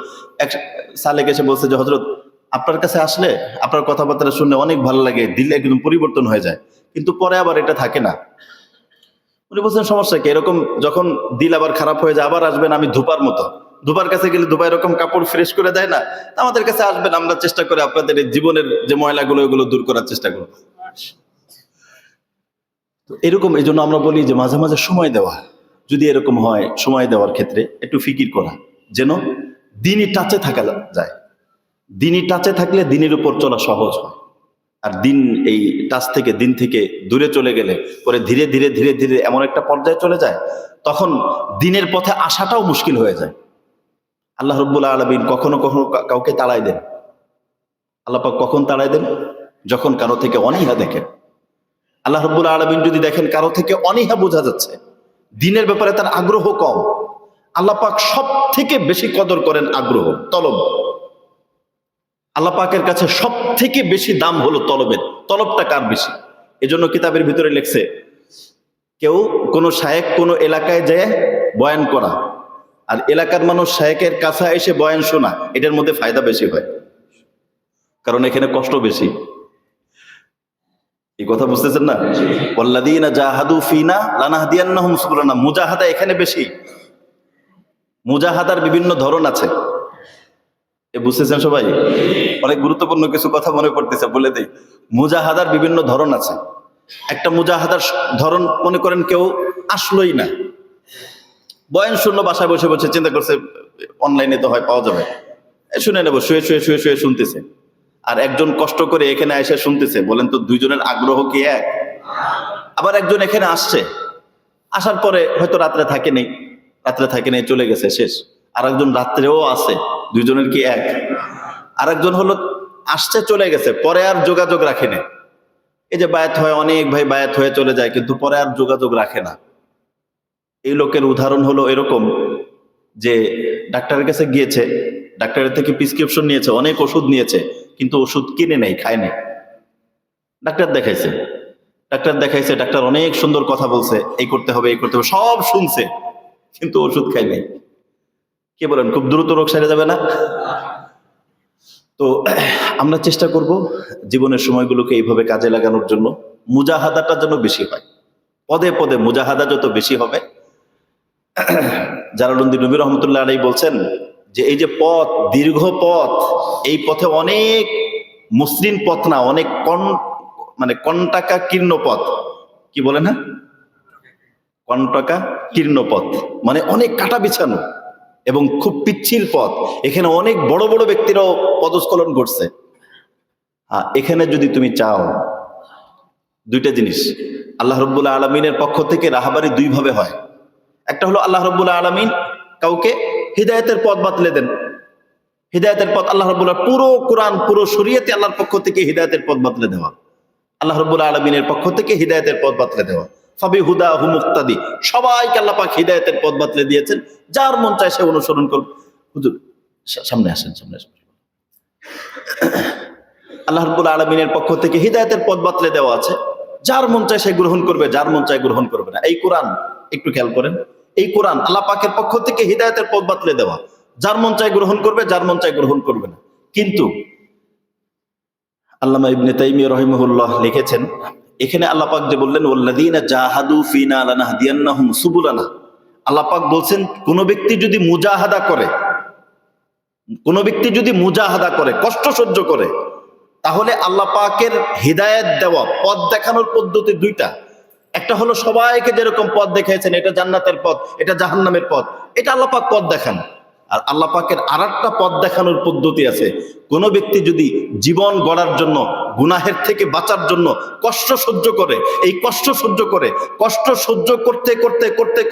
এক সালেক এসে বলছে যে হযরত আপনার কাছে আসলে আপনার কথাবার্তা শুনলে অনেক ভালো লাগে, দিল একদম পরিবর্তন হয়ে যায়, কিন্তু পরে আবার এটা থাকে না। উনি বলছেন সমস্যা কি? এরকম যখন দিল আবার খারাপ হয়ে যায় আবার আসবেন, আমি ধুপার মতো। ধুপার কাছে গেলে ধুপা এরকম কাপড় ফ্রেশ করে দেয় না, আমাদের কাছে আসবেন, আমরা চেষ্টা করে আপনাদের জীবনের যে ময়লাগুলো এগুলো দূর করার চেষ্টা করব। তো এরকম, এই জন্য আমরা বলি যে মাঝে মাঝে সময় দেওয়া। যদি এরকম হয়, সময় দেওয়ার ক্ষেত্রে একটু ফিকির করা, যেন দিনই টাচে থাকা যায়। দিনই টাচে থাকলে দিনের উপর চলা সহজ হয়। আর দিন এই টাচ থেকে, দিন থেকে দূরে চলে গেলে পরে ধীরে ধীরে ধীরে ধীরে এমন একটা পর্যায়ে চলে যায়, তখন দিনের পথে আসাটাও মুশকিল হয়ে যায়। আল্লাহ রাব্বুল আলামিন কখনো কখনো কাউকে তাড়ায় দেন। আল্লাহ পাক কখন তাড়ায় দেন? যখন কারো থেকে অনীহা দেখেন, আল্লাহ রাব্বুল আলামিন যদি দেখেন কারো থেকে অনীহা বোঝা যাচ্ছে, দিনের ব্যাপারে তার আগ্রহ কম, আল্লাহ পাক সব থেকে বেশি কদর করেন আগ্রহ, তলব। আল্লাহ পাকের কাছে সব থেকে বেশি দাম হলো তলবের। তলবটা কার বেশি? এজন্য কিতাবের ভিতরে লেখছে, কেউ কোনো শায়েখ কোনো এলাকায় যেয়ে বয়ান করা আর এলাকার মানুষ শায়েখের কাছে এসে বয়ান শোনা, এটার মধ্যে ফায়দা বেশি হয়, কারণ এখানে কষ্ট বেশি। এই কথা বুঝতেছেন না? ওয়াল্লাযীনা জাহাদু ফিনা লানাহদিয়ান্নাহুম সুবুলানা, মুজাহাদা এখানে বেশি। মুজাহাদার বিভিন্ন ধরন আছে, বুঝতেছেন সবাই? অনেক গুরুত্বপূর্ণ কিছু কথা মনে পড়তেছে, বলে দেই। মুজাহাদার বিভিন্ন ধরন আছে। একটা মুজাহাদার ধরন, মনে করেন কেউ আসলোই না, বয়ান শূন্য, বাসায় বসে বসে চিন্তা করছে অনলাইনে তো হয় পাওয়া যাবে, শুনে নেবো, শুয়ে শুয়ে শুয়ে শুয়ে শুনতেছে। আর একজন কষ্ট করে এখানে এসে শুনতেছে। বলেন তো দুইজনের আগ্রহ কি এক? আবার একজন এখানে আসছে, আসার পরে হয়তো রাত্রে থাকে নেই, চলে গেছে, শেষ। আর একজন রাত্রেও আছে, দুইজনের কি এক? আর একজন হলো আসছে চলে গেছে, পরে আর যোগাযোগ রাখে না। এই যে বায়াত হয়, অনেক ভাই বায়াত হয়ে চলে যায়, কিন্তু পরে আর যোগাযোগ রাখে না। এই লোকের উদাহরণ হলো এরকম যে ডাক্তারের কাছে গিয়েছে, ডাক্তারের থেকে প্রেসক্রিপশন নিয়েছে, অনেক ওষুধ নিয়েছে, কিন্তু ওষুধ কিনে নেই, খায় নাই। ডাক্তার দেখাইছে, ডাক্তার অনেক সুন্দর কথা বলছে, এই করতে হবে সব শুনছে, কিন্তু ওষুধ খায় নাই। কি বলেন, খুব দ্রুত রোগ সেরে যাবে না? তো আমরা চেষ্টা করব জীবনের সময়গুলোকে এইভাবে কাজে লাগানোর জন্য, মুজাহাদাটা যেন বেশি হয়। পদে পদে মুজাহাদা যত বেশি হবে। জালালউদ্দিন রুমি রহমতুল্লাহ আলাইহি বলছেন যে এই যে পথ, দীর্ঘ পথ, এই পথে অনেক মসৃণ পথ না, অনেক কণ্টাকা কীর্ণ পথ। কি বলে না? কণ্টাকা কীর্ণ পথ মানে অনেক কাটা বিছানো এবং খুব পিচ্ছিল পথ। এখানে অনেক বড় বড় ব্যক্তিরাও পদস্খলন করছে। এখানে যদি তুমি চাও, দুইটা জিনিস আল্লাহ রাব্বুল আলামিনের পক্ষ থেকে রাহাবারি দুই ভাবে হয়। একটা হলো আল্লাহ রাব্বুল আলামিন কাউকে হিদায়াতের পথ বাতলে দেন। হিদায়াতের পথ আল্লাহ রাব্বুল, পুরো কোরআন, পুরো শরীয়তে আল্লাহর পক্ষ থেকে হিদায়াতের পথ বাতলে দেওয়া, আল্লাহ রাব্বুল আলামিনের পক্ষ থেকে হিদায়াতের পথ বাতলে দেওয়া। ফাবিহুদাহু মুক্তাদি, সবাইকে আল্লাহ পাক হিদায়াতের পথ বাতলে দিয়েছেন, যার মন চায় সে অনুসরণ করবে। হুজুর সামনে আসেন। আল্লাহ রাব্বুল আলামিনের পক্ষ থেকে হিদায়াতের পথ বাতলে দেওয়া আছে, যার মন চায় সে গ্রহণ করবে, যার মন চায় গ্রহণ করবে না। এই কোরআন একটু খেয়াল করেন, এই কোরআন আল্লাহ পাকের পক্ষ থেকে হিদায়াতের পথ বাতলে দেওয়া, যার মন চায় গ্রহণ করবে, যার মন চায় গ্রহণ করবে না। কিন্তু আল্লামা ইবনে তাইমিয়া রাহিমাহুল্লাহ লিখেছেন, এখানে আল্লাহ পাক যে বললেন ওয়াল্লাযীনা জাহাদু ফিনা লানাহদিয়ান্নাহুম সুবুলানা, আল্লাহ পাক বলছেন কোন ব্যক্তি যদি মুজাহাদা করে, কষ্ট সহ্য করে, তাহলে আল্লাহ পাকের হিদায়াত দেওয়া পথ দেখানোর পদ্ধতি দুইটা। একটা হলো সবাইকে যেরকম পথ দেখাইছেন, এটা জান্নাতের পথ, এটা জাহান্নামের পথ, এটা আল্লাহ পাক পথ দেখান। আর আল্লাহ পাকের আরেকটা পথ দেখানোর পদ্ধতি আছে। কোন ব্যক্তি যদি জীবন গড়ার জন্য, গুনাহের থেকে বাঁচার জন্য কষ্ট সহ্য করে, এই কষ্ট সহ্য করতে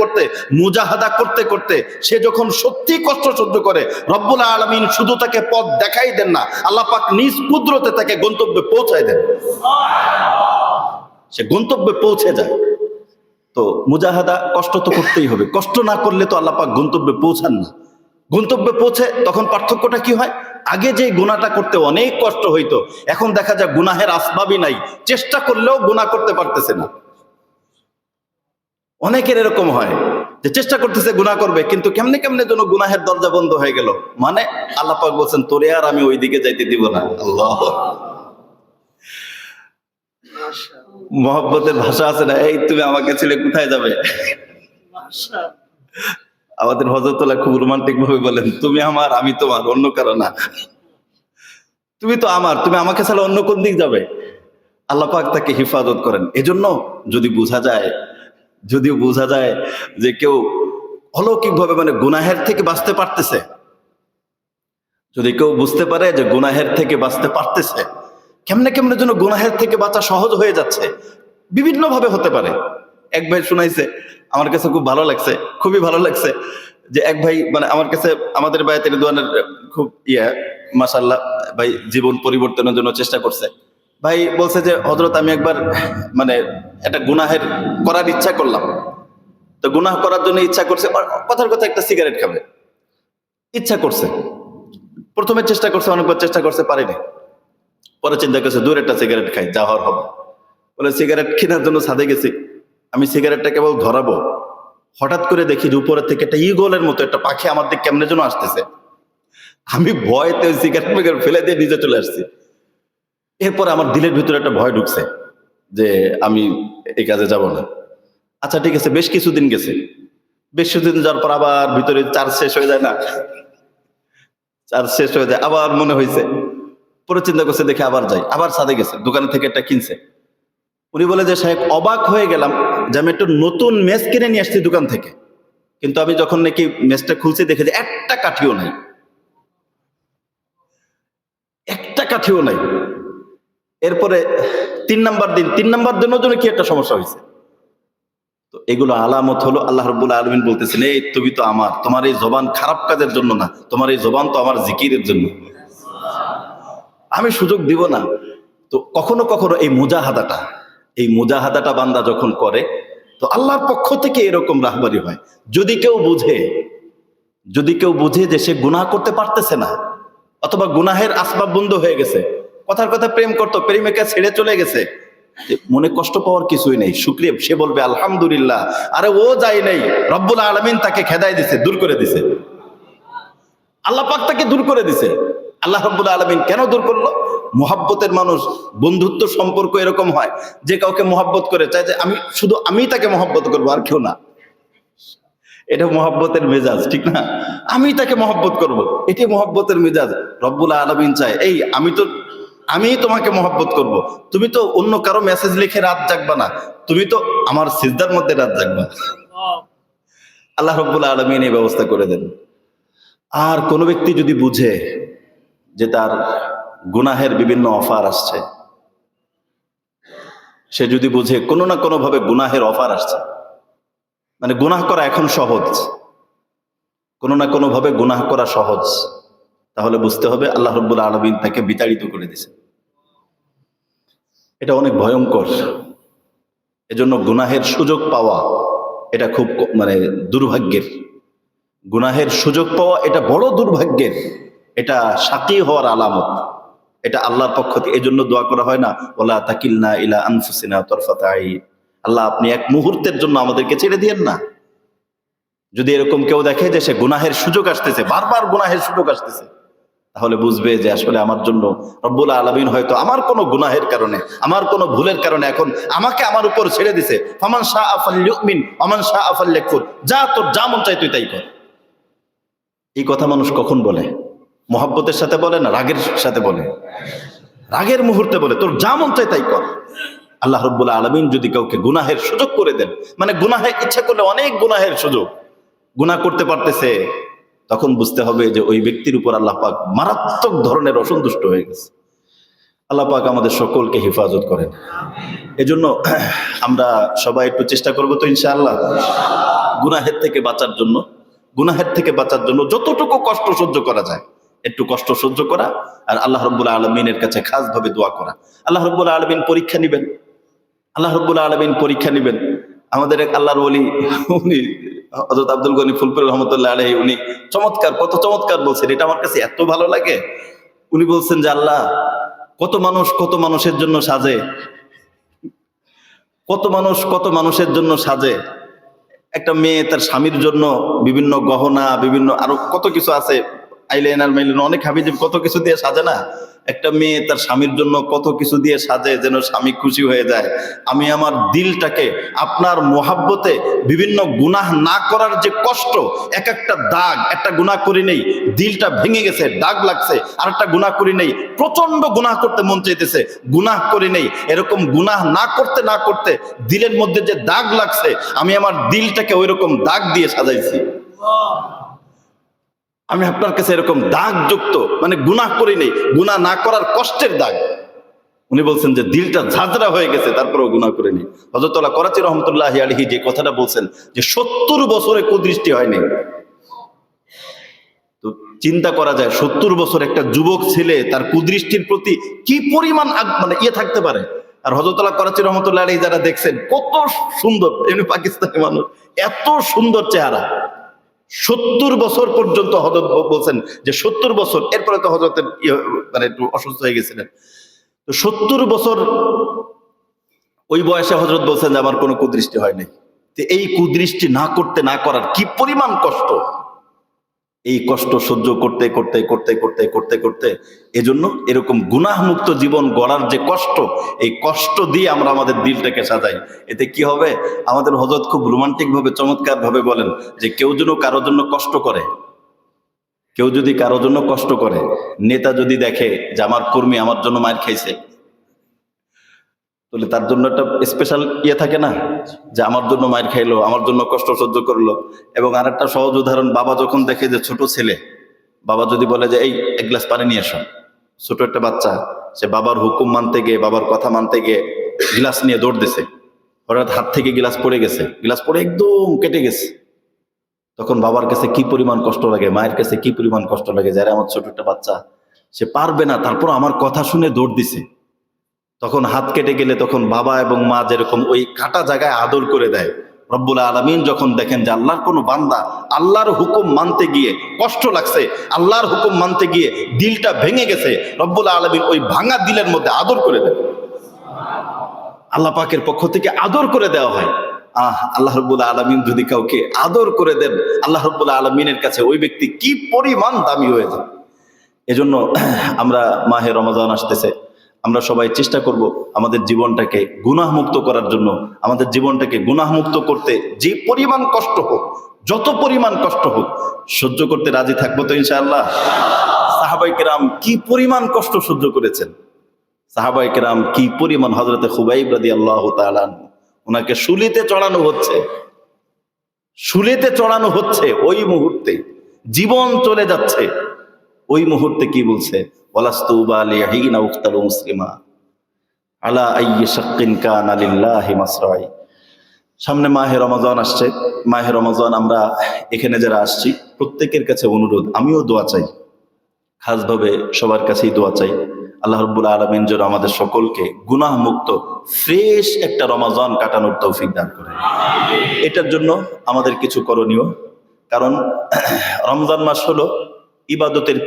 করতে মুজাহাদা করতে করতে সে যখন সত্যি কষ্ট সহ্য করে, রব্বুল আলামিন শুধু তাকে পথ দেখাই দেন না, আল্লাহ পাক নিজ কুদরতে তাকে গন্তব্যে পৌঁছায় দেন, সে গন্তব্যে পৌঁছে যায়। তো মুজাহাদা কষ্ট তো করতেই হবে, কষ্ট না করলে তো আল্লাহ পাক গন্তব্যে পৌঁছান না। গন্তব্যে পৌঁছে তখন পার্থক্যটা কি হয়? আগে যে গুনাহটা করতে অনেক কষ্ট হইতো, এখন দেখা যায় গুনাহের আসবাবই নাই, চেষ্টা করলেও গুনাহ করতে পারতেছে না। অনেকের এরকম হয় যে চেষ্টা করতেছে গুনাহ করবে, কিন্তু কেমনে যেন গুনাহের দরজা বন্ধ হয়ে গেল। মানে আল্লাহ পাক বলছেন তোরে আর আমি ওই দিকে যাইতে দিব না। আল্লাহ, মহব্বতের ভাষা আছে না, এই তুমি আমাকে ছেড়ে কোথায় যাবে? আমাদের হযরতুল্লাহ খুব রোমান্টিক ভাবে বলেন, তুমি আমার, আমি তোমার, অন্য কারো না। তুমি তো আমার, তুমি আমাকে ছাড়া অন্য কোন দিক যাবে? আল্লাহ পাক তাকে হিফাজত করেন। এজন্য যদিও বোঝা যায় যে কেউ অলৌকিক ভাবে গুনাহের থেকে বাঁচতে পারতেছে, যদি কেউ বুঝতে পারে যে গুনাহের থেকে বাঁচতে পারতেছে, কেমনে যেন গুনাহের থেকে বাঁচা সহজ হয়ে যাচ্ছে, বিভিন্ন ভাবে হতে পারে। এক ভাই শুনাইছে, আমার কাছে খুবই ভালো লাগছে যে এক ভাই আমার কাছে, আমাদের বায়াতের দোয়ানের খুব মাশাআল্লাহ ভাই জীবন পরিবর্তনের জন্য চেষ্টা করছে। ভাই বলছে যে হযরত আমি একবার মানে একটা গুনাহের করার ইচ্ছা করলাম, তো গুনাহ করার জন্য ইচ্ছা করছে, কথার কথা একটা সিগারেট খাবে ইচ্ছা করছে। প্রথমে চেষ্টা করছে, অনেকবার চেষ্টা করছে, পারেনি। পরে চিন্তা করছে দূর একটা সিগারেট খাই, যা হওয়ার হবে। বলে সিগারেট কেনার জন্য ছাদে গেছি, আমি সিগারেটটা কেবল ধরাবো, হঠাৎ করে দেখি যে উপরের থেকে একটা ঈগলের মতো একটা পাখি আমার দিকে কেমনে যেন আসতেছে। আমি ভয়তে ওই সিগারেট ফেলে দিয়ে নিচে চলে আসছি। এরপরে আমার দিলের ভিতরে একটা ভয় ঢুকছে যে আমি এই কাজে যাব না। আচ্ছা ঠিক আছে, বেশ কিছুদিন গেছে, বেশ কিছুদিন যাওয়ার পর আবার ভিতরে চার্জ শেষ হয়ে যায় না, চার্জ শেষ হয়ে যায়, আবার মনে হয়েছে। পরে চিন্তা করছে দেখে আবার যাই, আবার ছাদে গেছে, দোকানে থেকে একটা কিনছে। উনি বলে যে সাহেব অবাক হয়ে গেলাম যে আমি একটা নতুন মেস কিনে নিয়ে আসছি দোকান থেকে, কিন্তু আমি যখন নাকি মেসটা খুলছি দেখে যে একটা কাঠিও নাই, একটা কাঠিও নাই। এরপরে 3 নাম্বার দিনের জন্য কি একটা সমস্যা হয়েছে। তো এগুলো আলামত হলো আল্লাহ রাব্বুল আলামিন বলতেছেন, এই তুমি তো আমার, তোমার এই জবান খারাপ কাজের জন্য না, তোমার এই জবান তো আমার জিকিরের জন্য, আমি সুযোগ দিব না। তো কখনো কখনো এই মুজাহাদাটা বান্দা যখন করে, তো আল্লাহর পক্ষ থেকে এরকম রাহবারি হয়। যদি কেউ বুঝে যে সে গুনাহ করতে পারতেছে না, অথবা গুনাহের আসবাব বন্ধ হয়ে গেছে, কথার কথা প্রেম করতো, প্রেমিকা ছেড়ে চলে গেছে, মনে কষ্ট পাওয়ার কিছুই নেই, শুকরিয়া, সে বলবে আলহামদুলিল্লাহ। আরে ও যায় নাই, রব্বুল আলামিন তাকে খেদায় দিছে, দূর করে দিছে, আল্লাহ পাক তাকে দূর করে দিছে। আল্লাহ রাব্বুল আলামিন কেন দূর করলো? মুহাব্বতের মানুষ, বন্ধুত্ব সম্পর্ক এরকম হয় যে কাউকে মুহাব্বত করে চায় যে আমি তাকে মুহাব্বত করবো, আর কেউ না। এটা মুহাব্বতের মেজাজ, ঠিক না? আমি তাকে মুহাব্বত করব, এটি মুহাব্বতের মেজাজ। রব্বুল আলামিন চায় এই আমি তোমাকে মুহাব্বত করব, তুমি তো অন্য কারো মেসেজ লিখে রাত জাগবা না, তুমি তো আমার সিজদার মধ্যে রাত জাগবা। আল্লাহ রাব্বুল আলামিন এই ব্যবস্থা করে দেন। আর কোন ব্যক্তি যদি বুঝে যে তার গুনাহের বিভিন্ন অফার আসছে, সে যদি বুঝে কোনো না কোনো ভাবে গুনাহের অফার আসছে, মানে গুনাহ করা এখন সহজ, কোনো না কোনো ভাবে গুনাহ করা সহজ, তাহলে বুঝতে হবে আল্লাহ রাব্বুল আলামিন তাকে বিতাড়িত করে দিয়েছে। এটা অনেক ভয়ঙ্কর। এজন্য গুনাহের সুযোগ পাওয়া এটা খুব মানে দুর্ভাগ্যের। গুনাহের সুযোগ পাওয়া এটা বড় দুর্ভাগ্যের, এটা সাকি হওয়ার আলামত। এটা আল্লাহর পক্ষ থেকে এজন্য দোয়া করা হয় না, ওয়ালা তাকিলনা ইলা আনফুসিনা তারফাতা আইন, আল্লাহ আপনি এক মুহূর্তের জন্য আমাদেরকে ছেড়ে দিয়েন না। যদি এরকম কেউ দেখে যে সে গুনাহের সুযোগ আসতেছে, বারবার গুনাহের সুযোগ আসতেছে, তাহলে বুঝবে যে আসলে আমার জন্য রব্বুল আলামিন হয়তো আমার কোনো গুনাহের কারণে, আমার কোনো ভুলের কারণে এখন আমাকে আমার উপর ছেড়ে দিছে। ফামান শাআ ফালইউমিন ওয়া মান শাআ ফালইয়াকফুর, যা তোর যা মন চাই তুই তাই কর। এই কথা মানুষ কখন বলে? মুহাব্বতের সাথে বলে না রাগের সাথে বলে? রাগের মুহূর্তে বলে তোর যা মন চাই তাই কর। আল্লাহ রাব্বুল আলামিন যদি কাউকে গুনাহের সুযোগ করে দেন, মানে গুনাহে ইচ্ছা করলে অনেক গুনাহের সুযোগ, গুনাহ করতে পারতেছে, তখন বুঝতে হবে যে ওই ব্যক্তির উপর আল্লাহ পাক মারাত্মক ধরনের অসন্তুষ্ট হয়ে গেছে। আল্লাহ পাক আমাদের সকলকে হেফাজত করেন। এজন্য আমরা সবাই একটু চেষ্টা করবো তো ইনশাআল্লাহ গুনাহের থেকে বাঁচার জন্য যতটুকু কষ্ট সহ্য করা যায় একটু কষ্ট সহ্য করা, আর আল্লাহ রাব্বুল আলামিনের কাছে খাস ভাবে দোয়া করা। আল্লাহ রাব্বুল আলামিন পরীক্ষা নিবেন। আমাদের এক আল্লাহর ওলি, উনি হযরত আব্দুল গনি ফুলপুর রহমতুল্লাহ আলাইহি, উনি কত চমৎকার বলছেন, এটা আমার কাছে এত ভালো লাগে। উনি বলছেন যে আল্লাহ কত মানুষের জন্য সাজে, কত মানুষের জন্য সাজে। একটা মেয়ে তার স্বামীর জন্য বিভিন্ন গহনা, বিভিন্ন আরো কত কিছু আছে, আইলাইনার মাইলাইনার অনেক হাবিজাবি কত কিছু দিয়ে সাজে না। একটা মেয়ে তার স্বামীর জন্য কত কিছু দিয়ে সাজে যেন স্বামী খুশি হয়ে যায়। আমি আমার দিলটাকে আপনার মোহাব্বতে বিভিন্ন গুনাহ না করার যে কষ্ট, এক একটা দাগ, একটা গুনাহ করি নেই দিলটা ভেঙে গেছে, দাগ লাগছে, আর একটা গুনাহ করি নেই প্রচন্ড গুনাহ করতে মন চাইতেছে, গুনাহ করি নেই, এরকম গুনাহ না করতে দিলের মধ্যে যে দাগ লাগছে, আমি আমার দিলটাকে ওইরকম দাগ দিয়ে সাজাইছি। আমি আপনার কাছে এরকম দাগ যুক্ত, মানে গুনাহ করি নেই, গুনাহ না করার কষ্টের দাগ। উনি বলছেন যে দিলটা ঝাঁঝরা হয়ে গেছে, তারপরেও গুনাহ করিনি। হযরত আল্লাহ করাচি রহমতুল্লাহি আলাইহি যে কথাটা বলছেন যে 70 বছরে কুদৃষ্টি হয়নি, তো চিন্তা করা যায় 70 বছর একটা যুবক ছেলে তার কুদৃষ্টির প্রতি কি পরিমাণ মানে ইয়ে থাকতে পারে। আর হযরতুল্লাহ করাচি রহমতুল্লাহ আলাইহি যারা দেখছেন কত সুন্দর, এমনি পাকিস্তানি মানুষ, এত সুন্দর চেহারা। 70 বছর পর্যন্ত হযরত বলছেন যে 70 বছর, এরপরে তো হযরতের মানে একটু অসুস্থ হয়ে গেছিলেন। তো 70 বছর ওই বয়সে হযরত বলছেন যে আমার কোনো কুদৃষ্টি হয়নি। তো এই কুদৃষ্টি না করতে না করার কি পরিমাণ কষ্ট, এই কষ্ট সহ্য করতে করতে করতে করতে করতে করতে এজন্য এরকম গুনাহমুক্ত জীবন গড়ার যে কষ্ট, এই কষ্ট দিয়ে আমরা আমাদের দিলটাকে সাজাই। এতে কি হবে, আমাদের হযরত খুব রোমান্টিক ভাবে চমৎকার ভাবে বলেন যে কেউ যেন কারোর জন্য কষ্ট করে, কেউ যদি কারোর জন্য কষ্ট করে, নেতা যদি দেখে যে আমার কর্মী আমার জন্য মার খাইছে, তাহলে তার জন্য একটা স্পেশাল ইয়ে থাকে না যে আমার জন্য মার খাইলো, আমার জন্য কষ্ট সহ্য করলো। এবং আর একটা সহজ উদাহরণ, বাবা যখন দেখে যে ছোট ছেলে, বাবা যদি বলে যে এই এক গ্লাস পানি নিয়ে এসো, ছোট একটা বাচ্চা সে বাবার হুকুম মানতে গিয়ে, বাবার কথা মানতে গিয়ে গ্লাস নিয়ে দৌড় দিছে, হঠাৎ হাত থেকে গ্লাস পড়ে গেছে, গ্লাস পড়ে একদম কেটে গেছে, তখন বাবার কাছে কি পরিমাণ কষ্ট লাগে, মায়ের কাছে কি পরিমাণ কষ্ট লাগে, যারা আমার ছোট একটা বাচ্চা সে পারবে না, তারপর আমার কথা শুনে দৌড় দিছে। তখন হাত কেটে গেলে তখন বাবা এবং মা যেরকম ওই কাটা জায়গায় আদর করে দেয়, রব্বুল আলামিন যখন দেখেন যে আল্লাহর কোনো বান্দা আল্লাহর হুকুম মানতে গিয়ে কষ্ট লাগছে, আল্লাহর হুকুম মানতে গিয়ে দিলটা ভেঙে গেছে, রব্বুল আলামিন ওই ভাঙা দিলের মধ্যে আদর করে দেন। আল্লাহ পাকের পক্ষ থেকে আদর করে দেওয়া হয়। আল্লাহ রাব্বুল আলামিন যদি কাউকে আদর করে দেন, আল্লাহ রাব্বুল আলামিনের কাছে ওই ব্যক্তি কি পরিমাণ দামি হয়ে যায়। এজন্য আমরা মাহে রমজান আসতেছে, আমরা সবাই চেষ্টা করব আমাদের জীবনটাকে গুনাহমুক্ত করার জন্য। আমাদের জীবনটাকে গুনাহমুক্ত করতে যে পরিমাণ কষ্ট হোক, যত পরিমাণ কষ্ট হোক, সহ্য করতে রাজি থাকবো তো ইনশাআল্লাহ। সাহাবায়ে কেরাম কি পরিমাণ কষ্ট সহ্য করেছেন, সাহাবায়ে কেরাম কি পরিমাণ, হযরতে খুবাইব রাদিয়াল্লাহু তাআলা ওনাকে শুলিতে চড়ানো হচ্ছে, শুলিতে চড়ানো হচ্ছে, ওই মুহূর্তে জীবন চলে যাচ্ছে, ওই মুহূর্তে কি বলছে, ওয়ালাস্তু বালিহিনা উক্তালু মুসলিমা আলা আইয়ি শাক্কিন কানা লিল্লাহি মাসরাই। সামনে মাহে রমজান আসছে, মাহে রমজান আমরা এখানে যারা আসছি প্রত্যেকের কাছে অনুরোধ, আমিও দোয়া চাই, খাসভাবে সবার কাছেই দোয়া চাই, আল্লাহ রাব্বুল আলামিন যেন আমাদের সকলকে গুনাহ মুক্ত ফ্রেশ একটা রমজান কাটানোর তৌফিক দান করেন। এটার জন্য আমাদের কিছু করণীয়, কারণ রমজান মাস হলো ইবাদতের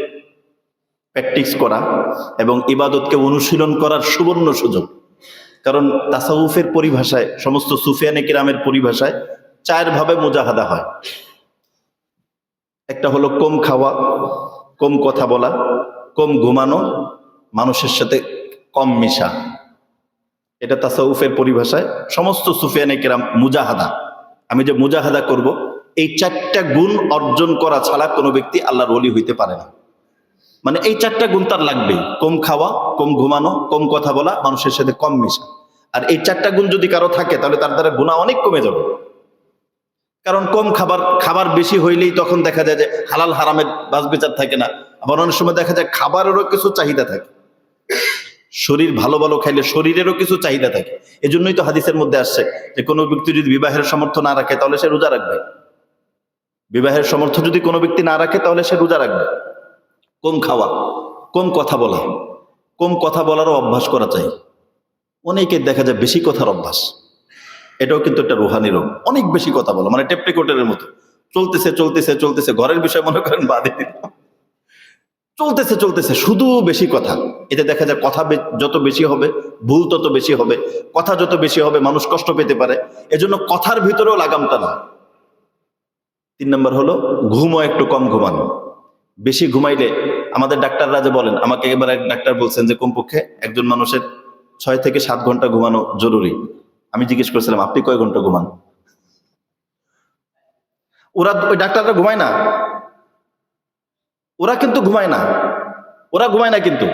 প্র্যাকটিস করা এবং ইবাদতকে অনুশীলন করার সুবর্ণ সুযোগ। কারণ তাসাউফের পরিভাষায়, সমস্ত সুফিয়ানে কিরামের পরিভাষায় 4 ভাবে মুজাহাদা হয়। একটা হলো কম খাওয়া, কম কথা বলা, কম ঘুমানো, মানুষের সাথে কম মিশা। এটা তাসাউফের পরিভাষায় সমস্ত সুফিয়ানে কিরাম মুজাহাদা, আমি যে মুজাহাদা করব, এই 4টা গুণ অর্জন করা ছাড়া কোনো ব্যক্তি আল্লাহর ওলি হইতে পারে না। মানে এই 4টা গুণ তার লাগবেই, কম খাওয়া, কম ঘুমানো, কম কথা বলা, মানুষের সাথে কম মিশা। আর এই 4টা গুণ যদি কারো থাকে তাহলে তার দ্বারা গুনাহ অনেক কমে যাবে। কারণ কম খাবার বেশি হইলেই তখন দেখা যায় যে হালাল হারামের বাছ বিচার থাকে না। আবার অনেক সময় দেখা যায় খাবারেরও কিছু চাহিদা থাকে, শরীর ভালো ভালো খাইলে শরীরেরও কিছু চাহিদা থাকে। এজন্যই তো হাদিসের মধ্যে আসছে যে কোনো ব্যক্তি যদি বিবাহের সামর্থ্য না রাখে তাহলে সে রোজা রাখবে, বিবাহের সামর্থ্য যদি কোনো ব্যক্তি না রাখে তাহলে সে রোজা রাখবে। কম খাওয়া, কম কথা বলা, কম কথা বলারও অভ্যাস করা চাই। অনেকের দেখা যায় বেশি কথার অভ্যাস, এটাও কিন্তু একটা রুহানি রোগ। অনেক বেশি কথা বলা, মানে টেপ রেকর্ডারের মতো চলতেছে চলতেছে চলতেছে, ঘরের বিষয় মনে করেন বাদে দিলাম, চলতেছে চলতেছে শুধু বেশি কথা। এতে দেখা যায় কথা যত বেশি হবে ভুল তত বেশি হবে, কথা যত বেশি হবে মানুষ কষ্ট পেতে পারে। এজন্য কথার ভিতরেও লাগামটা না। 3 নম্বর হলো ঘুমও একটু কম ঘুমানো। বেশি ঘুমাইলে আমাদের ডাক্তাররা যে বলেন, আমাকে এবার এক ডাক্তার বলছেন যে কমপক্ষে একজন মানুষের 6 থেকে 7 ঘন্টা ঘুমানো জরুরি। আমি জিজ্ঞেস করেছিলাম আপনি কয় ঘন্টা ঘুমান? ওই ডাক্তাররা ঘুমায় না, ওরা কিন্তু ঘুমায় না, ওরা ঘুমায় না, কিন্তু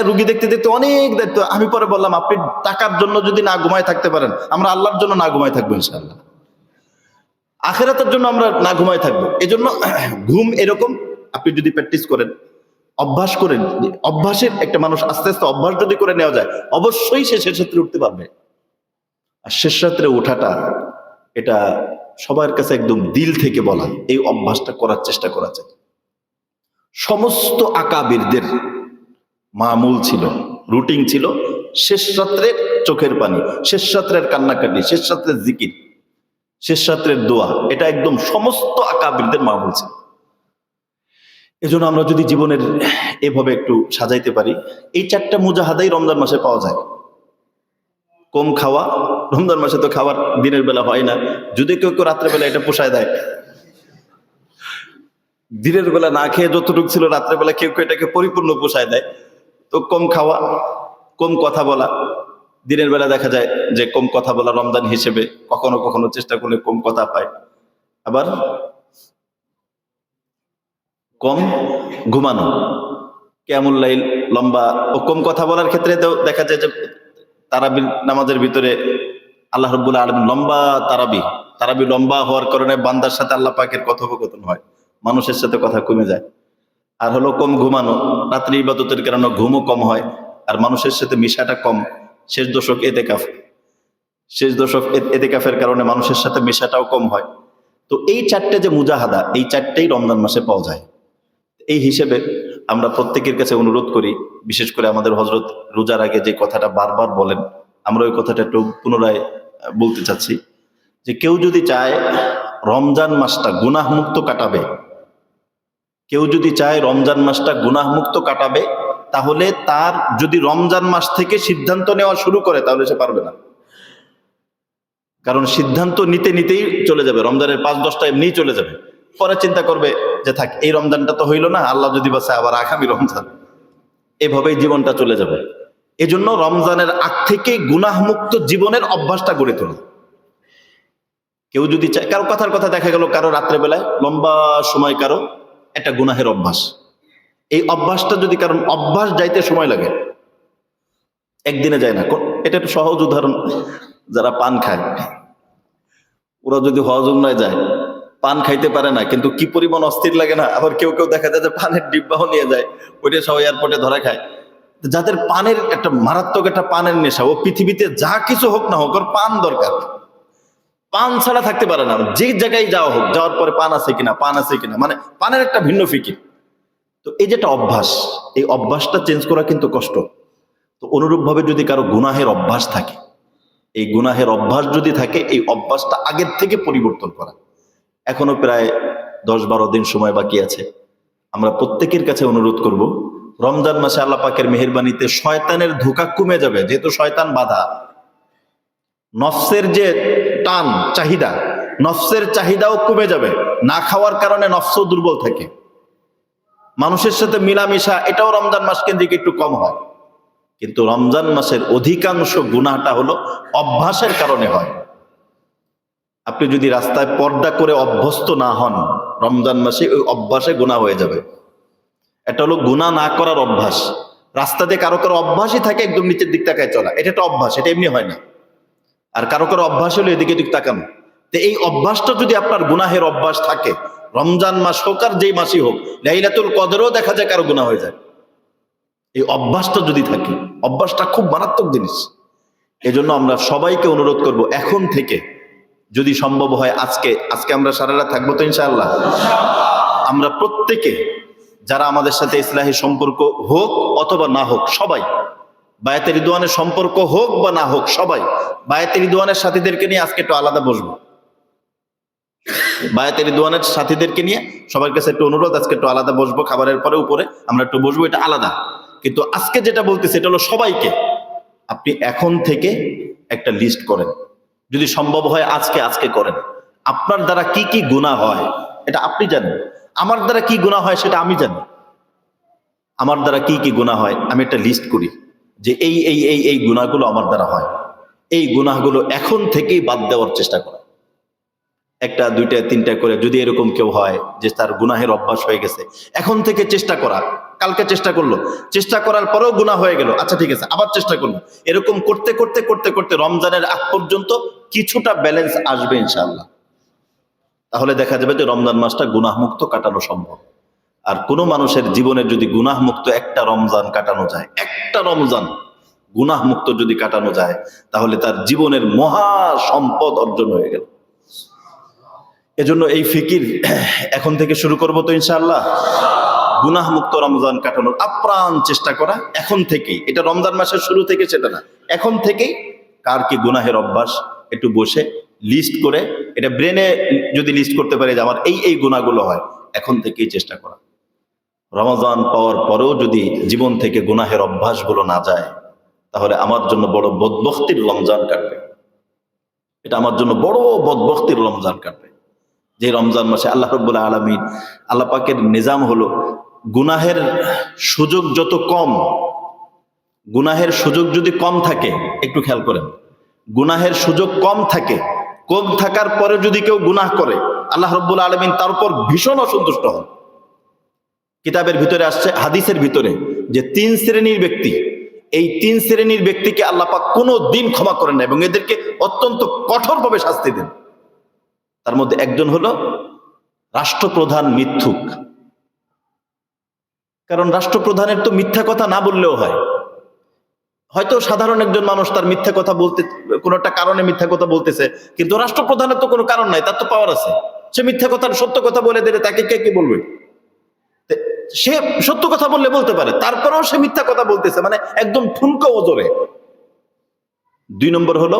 রুগী দেখতে দেখতে অনেক দায়িত্ব। আমি পরে বললাম আপনি টাকার জন্য যদি না ঘুমায় থাকতে পারেন, আমরা আল্লাহর জন্য না ঘুমায় থাকবো ইনশাআল্লাহ, আখিরাতের জন্য আমরা না ঘুমায় থাকবো। এজন্য ঘুম এরকম, আপনি যদি প্র্যাকটিস করেন, অভ্যাস করেন, অভ্যাসের একটা মানুষ আস্তে আস্তে অভ্যাস যদি করে নেওয়া যায় অবশ্যই সে শেষ রাত্রে উঠতে পারবে। আর শেষ রাত্রে ওঠাটা এটা সবার কাছে একদম দিল থেকে বলা, এই অভ্যাসটা করার চেষ্টা করা যায়। সমস্ত আকাবিরদের মামুল ছিল, রুটিন ছিল শেষ রাত্রের চোখের পানি, শেষ রাত্রের কান্নাকাটি, শেষ রাত্রের জিকির, শেষ রাত্রের দোয়া। এটা একদম সমস্ত আকাবিরদের মামুল ছিল। এজন্য আমরা যদি জীবনের এভাবে একটু সাজাইতে পারি, এই চারটা মুজাহাদাই রমজান মাসে পাওয়া যায়। কম খাওয়া, রমজান মাসে তো খাবার দিনের বেলা হয় না, যদি কেউ কেউ রাত্রেবেলা এটা পোষায় দেয়, দিনের বেলা না খেয়ে যতটুকু ছিল রাত্রেবেলা কেউ কেউ এটাকে পরিপূর্ণ পোষায় দেয়। তো কম খাওয়া, কম কথা বলা, দিনের বেলা দেখা যায় যে কম কথা বলা রমজান হিসেবে কখনো কখনো চেষ্টা করলে কম কথা পায়। আবার কম ঘুমানো, কিয়ামুল লাইল লম্বা ও কম কথা বলার ক্ষেত্রে তো দেখা যায় যে তারাবি নামাজের ভিতরে আল্লাহ রাব্বুল আলামিন লম্বা তারাবি লম্বা হওয়ার কারণে বান্দার সাথে আল্লাহ পাকের কথোপকথন হয়, মানুষের সাথে কথা কমে যায়। আর হলো কম ঘুমানো, রাত্রি ইবাদতের কারণে ঘুমও কম হয় আর মানুষের সাথে মিশাটা কম। শেষ দশক এতেকাফের কারণে মানুষের সাথে মেশাটাও কম হয়। তো এই চারটে যে মুজাহাদা, এই চারটেই রমজান মাসে পাওয়া যায়। এই হিসেবে আমরা প্রত্যেকের কাছে অনুরোধ করি, বিশেষ করে আমাদের হযরত রোজার আগে যে কথাটা বারবার বলেন, আমরা ওই কথাটা একটু পুনরায় বলতে চাচ্ছি, যে কেউ যদি চায় রমজান মাসটা গুনাহমুক্ত কাটাবে, কেউ যদি চায় রমজান মাসটা গুনাহমুক্ত কাটাবে, তাহলে তার যদি রমজান মাস থেকে সিদ্ধান্ত নেওয়া শুরু করে তাহলে সে পারবে না। কারণ সিদ্ধান্ত নিতে নিতেই চলে যাবে, রমজানের 5-10টা এমনিই চলে যাবে। পরে চিন্তা করবে যে থাক, এই রমজানটা তো হইল না, আল্লাহ যদি বাঁচায় আবার আগামী রমজান, এভাবেই জীবনটা চলে যাবে। এজন্য রমজানের আগ থেকে গুনাহমুক্ত জীবনের অভ্যাসটা গড়ে তোলে। কেউ যদি চায়, কারো কথার কথা দেখা গেল কারো রাত্রেবেলায় লম্বা সময় কারো একটা গুনাহের অভ্যাস, এই অভ্যাসটা যদি কারণ অভ্যাস যাইতে সময় লাগে, একদিনে যায় না। এটা একটা সহজ উদাহরণ, যারা পান খায় ওরা যদি হজ উমরায় যায়, পান খাইতে পারে না, কিন্তু কি পরিমাণ অস্থির লাগে না। আবার কেউ কেউ দেখা যায় যে পানের ডিব্বাও নিয়ে যায়, ওইটা সব এয়ারপোর্টে ধরা খায়। যাদের পানের একটা মারাত্মক একটা পানের নেশা, ও পৃথিবীতে যা কিছু হোক না হোক ওর পান দরকার, পান ছাড়া থাকতে পারে না। যে জায়গায় যাওয়া হোক, যাওয়ার পরে পান আছে কিনা, মানে পানের একটা ভিন্ন ফিকির। তো এই যেটা অভ্যাস, এই অভ্যাসটা চেঞ্জ করা কিন্তু কষ্ট। তো অনুরূপভাবে যদি কারো গুনাহের অভ্যাস থাকে, এই গুনাহের অভ্যাস যদি থাকে, এই অভ্যাসটা আগের থেকে পরিবর্তন করা। এখনো প্রায় 10-12 দিন সময় বাকি আছে। আমরা প্রত্যেকের কাছে অনুরোধ করব, রমজান মাসে আল্লাহ পাকের মেহেরবানিতে শয়তানের ধোঁকা কমে যাবে, যেহেতু শয়তান বাধা। নফসের যে টান চাহিদা, নফসের চাহিদাও কমে যাবে। না খাওয়ার কারণে নফসও দুর্বল থাকে। মানুষের সাথে মিলামিশা, এটাও রমজান মাস কেন্দ্রিক একটু কম হয়। কিন্তু রমজান মাসের অধিকাংশ গুনাহটা হলো অভ্যাসের কারণে হয়। আপনি যদি রাস্তায় পর্দা করে অভ্যস্ত না হন, রমজান মাসে ওই অভ্যাসে গুনাহ হয়ে যাবে। এটা হলো গুনাহ না করার অভ্যাস। রাস্তা দিয়ে কারো কারো অভ্যাসই থাকে একদম নিচের দিক তাকায় চলা, এটা একটা অভ্যাস, এটা এমনি হয় না। আর কারো কারো অভ্যাস হলো এদিকে দিক তাকানো। তো এই অভ্যাসটা যদি আপনার গুনাহের অভ্যাস থাকে, রমজান মাস হোক আর যেই মাসই হোক, লাইলাতুল কদরেও দেখা যায় কারো গুনাহ হয়ে যায়। এই অভ্যাসটা যদি থাকে, অভ্যাসটা খুব মারাত্মক জিনিস। এজন্য আমরা সবাইকে অনুরোধ করব, এখন থেকে যদি সম্ভব হয়, আজকে আমরা সারা রাত থাকবো তো ইনশাআল্লাহ। আমরা প্রত্যেকে যারা আমাদের সাথে ইসলাহি সম্পর্ক হোক অথবা না হোক, সবাই বায়াতে রিদওয়ানের সম্পর্ক হোক বা না হোক, সবাই বায়াতে রিদওয়ানের সাথীদেরকে নিয়ে আজকে একটু আলাদা বসবো। বায়াতে রিদওয়ানের সাথীদেরকে নিয়ে সবার কাছে একটু অনুরোধ, আজকে একটু আলাদা বসবো। খাবারের পরে উপরে আমরা একটু বসবো, এটা আলাদা। কিন্তু আজকে যেটা বলতেছি এটা হলো সবাইকে, আপনি এখন থেকে একটা লিস্ট করেন, যদি সম্ভব হয় আজকে করেন। আপনার দ্বারা কি কি গুনাহ হয় এটা আপনি জানেন, আমার দ্বারা কি গুনাহ হয় সেটা আমি জানি। আমার দ্বারা কি কি গুনাহ হয় আমি একটা লিস্ট করি, যে এই গুনাহগুলো আমার দ্বারা হয়। এই গুনাহগুলো এখন থেকেই বাদ দেওয়ার চেষ্টা করা। 1টা 2টা 3টা করে যদি এরকম কেউ হয় যে তার গুনাহের অভ্যাস হয়ে গেছে, এখন থেকে চেষ্টা করা। কালকে চেষ্টা করলো, চেষ্টা করার পরেও গুনাহ হয়ে গেল, আচ্ছা ঠিক আছে আবার চেষ্টা করলো। এরকম করতে করতে করতে করতে রমজানের আগ পর্যন্ত কিছুটা ব্যালেন্স আসবে ইনশাআল্লাহ। তাহলে দেখা যাবে যে রমজান মাসটা গুনাহমুক্ত কাটানো সম্ভব। আর কোনো মানুষের জীবনে যদি গুনাহমুক্ত একটা রমজান কাটানো যায়, একটা রমজান গুনাহমুক্ত যদি কাটানো যায়, তাহলে তার জীবনের মহা সম্পদ অর্জন হয়ে গেল। এজন্য এই ফিকির এখন থেকে শুরু করব তো ইনশাআল্লাহ। গুনাহ মুক্ত রমজান কাটানোর আপ্রাণ চেষ্টা করা এখন থেকেই। এটা রমজান মাসের শুরু থেকে সেটা না, এখন থেকেই কার কি গুনাহের অভ্যাস একটু বসে লিস্ট করে, এটা ব্রেনে যদি লিস্ট করতে পারে যে আমার এই এই গুনাহগুলো হয়, এখন থেকেই চেষ্টা করা। রমজান পাওয়ার পরেও যদি জীবন থেকে গুনাহের অভ্যাসগুলো না যায়, তাহলে আমার জন্য বড় বদবখতির রমজান কাটবে। এটা আমার জন্য বড় বদবখতির রমজান কাটবে। যে রমজান মাসে আল্লাহ রাব্বুল আলামিন, আল্লাহ পাকের নিজাম হলো গুনাহের সুযোগ যত কম, গুনাহের সুযোগ যদি কম থাকে, একটু খেয়াল করেন, গুনাহের সুযোগ কম থাকে, কম থাকার পরে যদি কেউ গুনাহ করে, আল্লাহ রাব্বুল আলামিন তার উপর ভীষণ অসন্তুষ্ট হন। কিতাবের ভিতরে আসছে, হাদিসের ভিতরে, যে 3 শ্রেণীর ব্যক্তি, এই 3 শ্রেণীর ব্যক্তিকে আল্লাহ পাক কোনো দিন ক্ষমা করেন না এবং এদেরকে অত্যন্ত কঠোরভাবে শাস্তি দেন। তার মধ্যে একজন হলো রাষ্ট্রপ্রধান মিথ্যুক। কারণ রাষ্ট্রপ্রধানের তো মিথ্যা কথা না বললেও হয়। হয়তো সাধারণ একজন মানুষ তার মিথ্যা কথা বলতে, কোনো একটা কারণে মিথ্যা কথা বলতেছে, কিন্তু রাষ্ট্রপ্রধানের তো কোনো কারণ নাই, তার তো পাওয়ার আছে। সে মিথ্যা কথার সত্য কথা বলে দিলে তাকে কে কি বলবে? সে সত্য কথা বললে বলতে পারে, তারপরেও সে মিথ্যা কথা বলতেছে, মানে একদম ঠুনকো ওজরে। 2 নম্বর হলো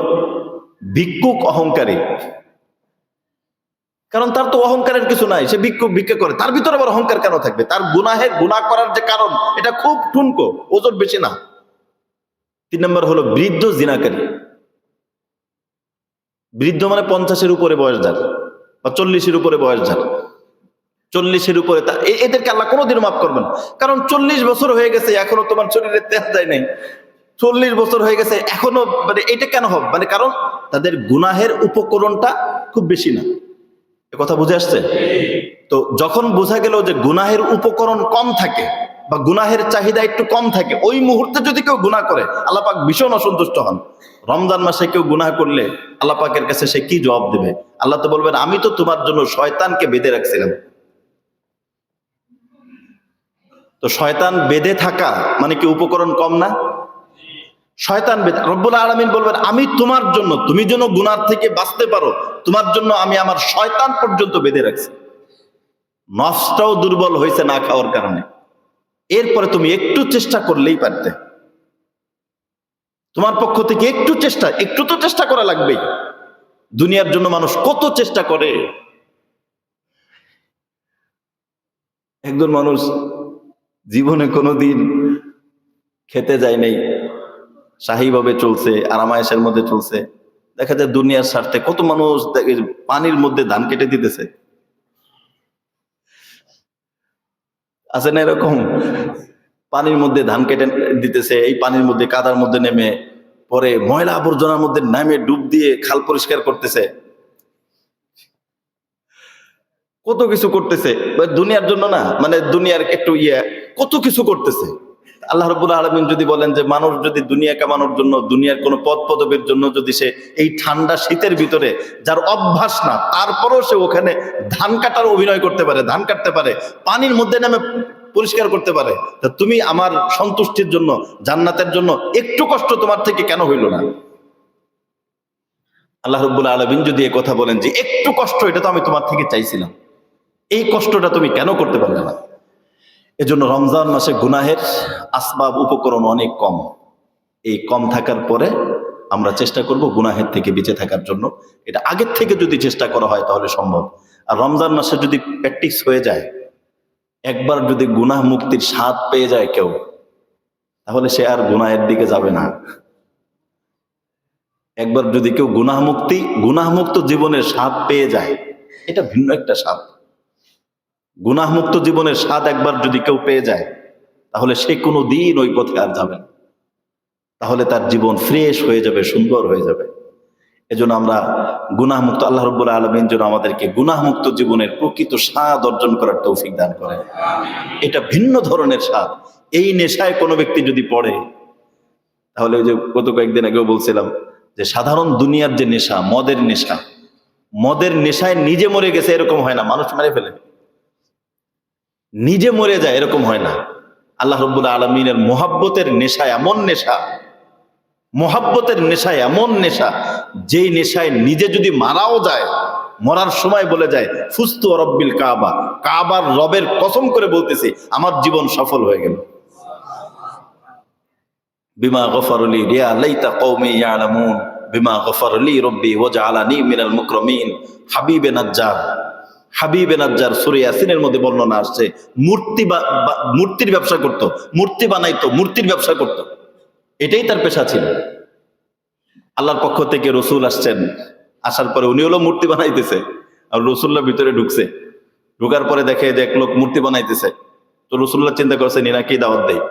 ভিক্ষুক অহংকারী। কারণ তার তো অহংকারের কিছু নাই, সে ভিক্ষা করে, তার ভিতরে আবার অহংকার কেন থাকবে? তার গুনাহ করার যে কারণ, এটা খুব ঠুনকো, ওজন বেশি না। 3 নম্বর হলো বৃদ্ধ জিনাকারী। বৃদ্ধ মানে 50-এর উপরে বয়স যার, বা 40-এর উপরে বয়স যার, 40-এর উপরে, এদেরকে আল্লাহ কোনোদিনও মাফ করবেন। কারণ 40 বছর হয়ে গেছে, এখনো তোমার শরীরে তেল যায় নাই, 40 বছর হয়ে গেছে এখনো, মানে এটা কেন হবে? মানে কারণ তাদের গুনাহের উপকরণটা খুব বেশি না। কথা বুঝে আসছে? তো যখন বোঝা গেল যে গুনাহের উপকরণ কম থাকে বা গুনাহের চাহিদা একটু কম থাকে, ওই মুহূর্তে যদি কেউ গুনাহ করে, আল্লাহ পাক ভীষণ অসন্তুষ্ট হন। রমজান মাসে কেউ গুনাহ করলে আল্লাহ পাকের কাছে সে কি জবাব দেবে? আল্লাহ তো বলবেন, আমি তো তোমার জন্য শয়তানকে বেঁধে রাখছিলাম। তো শয়তান বেঁধে থাকা মানে কি উপকরণ কম না? শয়তান বেঁধে, রব্বুল আলামিন বলবেন, আমি তোমার জন্য, তুমি যেন গুনাহ থেকে বাঁচতে পারো, তোমার জন্য আমি আমার শয়তান পর্যন্ত বেঁধে রাখছি। নফসটাও দুর্বল হয়েছে না খাওয়ার কারণে। এরপরে তুমি একটু চেষ্টা করলেই পারতে। তোমার পক্ষ থেকে একটু তো চেষ্টা করা লাগবেই। দুনিয়ার জন্য মানুষ কত চেষ্টা করে। একজন মানুষ জীবনে কোনোদিন খেতে যায় নাই, শাহীভাবে চলছে, আরামায়েশের মধ্যে চলছে। দেখা যায় দুনিয়ার স্বার্থে কত মানুষ পানির মধ্যে ধান কেটে দিতেছে, আছে না এরকম? পানির মধ্যে ধান কেটে দিতেছে, এই পানির মধ্যে কাদার মধ্যে নেমে, পরে ময়লা আবর্জনার মধ্যে নামে ডুব দিয়ে খাল পরিষ্কার করতেছে, কত কিছু করতেছে দুনিয়ার জন্য না, মানে দুনিয়ার একটু কত কিছু করতেছে। আল্লাহ রাব্বুল আলামিন যদি বলেন যে মানুষ যদি দুনিয়া কামানোর জন্য, দুনিয়ার কোনো পদ পদবীর জন্য যদি সে এই ঠান্ডা শীতের ভিতরে, যার অভ্যাস না, তারপরেও সে ওখানে ধান কাটার অভিনয় করতে পারে, ধান কাটতে পারে, পানির মধ্যে নামে পরিষ্কার করতে পারে, তা তুমি আমার সন্তুষ্টির জন্য, জান্নাতের জন্য একটু কষ্ট তোমার থেকে কেন হইল না? আল্লাহ রাব্বুল আলামিন যদি এই কথা বলেন যে একটু কষ্ট, এটা তো আমি তোমার থেকে চাইছিলাম, এই কষ্টটা তুমি কেন করতে পারলে না? এজন্য রমজান মাসে গুনাহের আসবাব উপকরণ অনেক কম। এই কম থাকার পরে আমরা চেষ্টা করব গুনাহের থেকে বেঁচে থাকার জন্য। এটা আগের থেকে যদি চেষ্টা করা হয় তাহলে সম্ভব। আর রমজান মাসে যদি প্র্যাকটিস হয়ে যায়, একবার যদি গুনাহ মুক্তির স্বাদ পেয়ে যায় কেউ, তাহলে সে আর গুনাহের দিকে যাবে না। একবার যদি কেউ গুনাহমুক্ত জীবনের স্বাদ পেয়ে যায়, এটা ভিন্ন একটা স্বাদ। গুনাহমুক্ত জীবনের স্বাদ একবার যদি কেউ পেয়ে যায়, তাহলে সে কোনো দিন ওই পথে আর যাবে না। তাহলে তার জীবন ফ্রেশ হয়ে যাবে, সুন্দর হয়ে যাবে। এজন্য আমরা গুনাহমুক্ত, আল্লাহ রাব্বুল আলামিন যেন আমাদেরকে গুনাহমুক্ত জীবনের প্রকৃত স্বাদ অর্জন করার তৌফিক দান করেন। এটা ভিন্ন ধরনের স্বাদ। এই নেশায় কোনো ব্যক্তি যদি পড়ে, তাহলে ওই যে গত কয়েকদিন আগেও বলছিলাম যে সাধারণ দুনিয়ার যে নেশা, মদের নেশায় নিজে মরে গেছে এরকম হয় না, মানুষ মেরে ফেলে, নিজে মরে যায় এরকম হয় না। আল্লাহ রাব্বুল আলামিনের মোহাব্বতের নেশা এমন নেশা, যেই নেশায় নিজে যদি মারাও যায়, মরার সময় বলে যায় ফুস্তু রব্বিল কাবা, কাবার রবের কসম করে বলতেছি আমার জীবন সফল হয়ে গেল। বিমা গফারলি রিয়া লাইতা কওমি ইয়ালামুন বিমা গফারলি রব্বি ওয়াজআলানি মিনাল মুকরামিন। হাবিবে নাজ্জার, হাবিবে নাজ্জার সূরা ইয়াসিনের মধ্যে বর্ণনা আসছে, মূর্তির ব্যবসা করত, মূর্তি বানাইতো, মূর্তির ব্যবসা করত, এটাই তার পেশা ছিল। আল্লাহর পক্ষ থেকে রসুল আসছেন, আসার পরে উনি হলো মূর্তি বানাইতেছে, আর রসুল্লাহ ভিতরে ঢুকছে, ঢুকার পরে দেখে যে এক লোক মূর্তি বানাইতেছে। তো রসুল্লাহ চিন্তা করছে নিনাকেই দাওয়াত দেয়,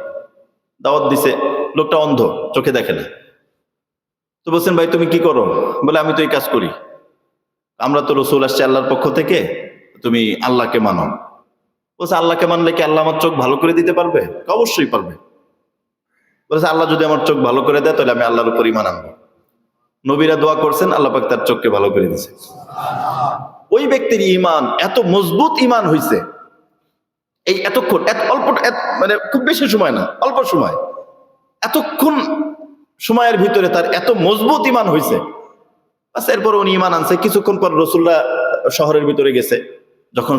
দাওয়াত দিছে। লোকটা অন্ধ, চোখে দেখে না। তো বলছেন ভাই তুমি কি করো? বলে আমি তো এই কাজ করি। আমরা তো রসুল আসছে আল্লাহর পক্ষ থেকে, তুমি আল্লাহকে মানো। বলছে আল্লাহকে মানলে কি আল্লাহ আমার চোখ ভালো করে দিতে পারবে? অবশ্যই পারবে। বলছে আল্লাহ যদি আমার চোখ ভালো করে দেয় তাহলে আমি আল্লাহর উপর ঈমান আনবো। নবীরা দোয়া করছেন, আল্লাহ পাক তার চোখকে ভালো করে দিয়েছে। ওই ব্যক্তির ঈমান এত মজবুত ঈমান হইছে, এই এতক্ষণ অল্প, মানে খুব বেশি সময় না, অল্প সময়, এতক্ষণ সময়ের ভিতরে তার এত মজবুত ঈমান হইছে। এরপর উনি ঈমান আনছে। কিছুক্ষণ পর রাসূলুল্লাহ শহরের ভিতরে গেছে, যখন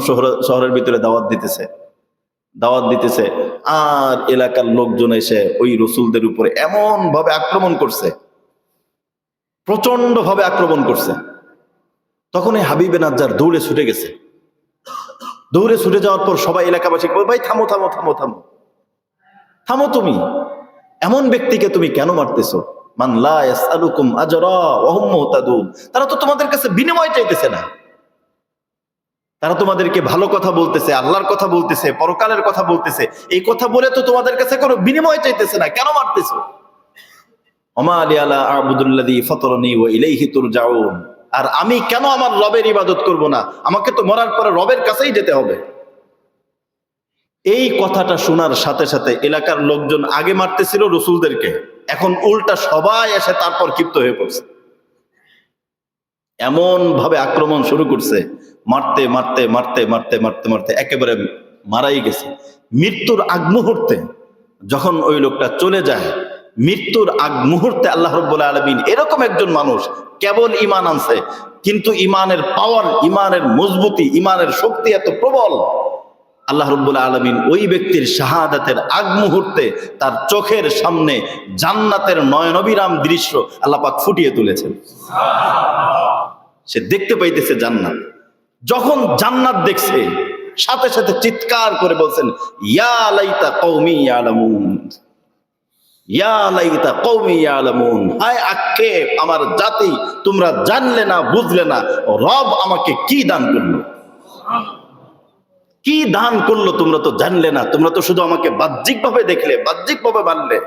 শহরের ভিতরে দাওয়াত দিতেছে, আর এলাকার লোকজন এসে ওই রসুলদের উপরে এমন ভাবে আক্রমণ করছে, প্রচন্ড ভাবে আক্রমণ করছে। তখন এই হাবিবে নাজ্জার দৌড়ে ছুটে গেছে। দৌড়ে ছুটে যাওয়ার পর সবাই এলাকাবাসী বলে ভাই থামো থামো থামো থামো থামো, তুমি এমন ব্যক্তিকে তুমি কেন মারতেছো? মান লা ইয়াসআলুকুম আজরা ওয়া হুম মুহতাদুন। তারা তো তোমাদের কাছে বিনিময় চাইতেছে না, তারা তোমাদেরকে ভালো কথা বলতেছে, আল্লাহর কথা বলতেছে, পরকালের কথা বলতেছে, এই কথা বলে তো তোমাদের কাছে কোনো বিনিময় চাইতেছে না, কেন মারতেছো? ওমা লিয়ালা আবুদুল্লাযী ফাতারানী ওয়া ইলাইহি তুরজাউন। আর আমি কেন আমার রবের ইবাদত করব না? আমাকে তো মরার পরে রবের কাছেই যেতে হবে। এই কথাটা শোনার সাথে সাথে এলাকার লোকজন আগে মারতেছিল রসুলদেরকে, এখন উল্টা সবাই এসে তারপর ক্ষিপ্ত হয়ে পড়ছে, এমন ভাবে আক্রমণ শুরু করছে, মারতে মারতে মারতে মারতে মারতে মারতে একেবারে মারাই গেছে। মৃত্যুর আগ মুহূর্তে যখন ওই লোকটা চলে যায়, মৃত্যুর আগ মুহূর্তে আল্লাহ রাব্বুল আলামিন এরকম একজন মানুষ কেবল ঈমান আনছে, কিন্তু ঈমানের পাওয়ার, ঈমানের মজবুতি, ঈমানের শক্তি এত প্রবল, আল্লাহ রাব্বুল আলামিন ওই ব্যক্তির শাহাদাতের আগ মুহূর্তে তার চোখের সামনে জান্নাতের নয়নবিরাম দৃশ্য আল্লাহ পাক ফুটিয়ে তুলেছেন। সে দেখতে পাইতেছে জান্নাত। যখন জান্নাত দেখছে সাথে সাথে চিৎকার করে বলছেন ইয়া লাইতা কওমি ইয়ালামুন, ইয়া লাইতা কওমি ইয়ালামুন। হায় আক্ষেপ আমার জাতি, তোমরা জানলে না, বুঝলে না, রব আমাকে কি দান করলো, কি দান করলো তোমরা তো জানলে না। তোমরা তো শুধু আমাকে বাহ্যিকভাবে দেখলে, বাহ্যিকভাবে মানলে,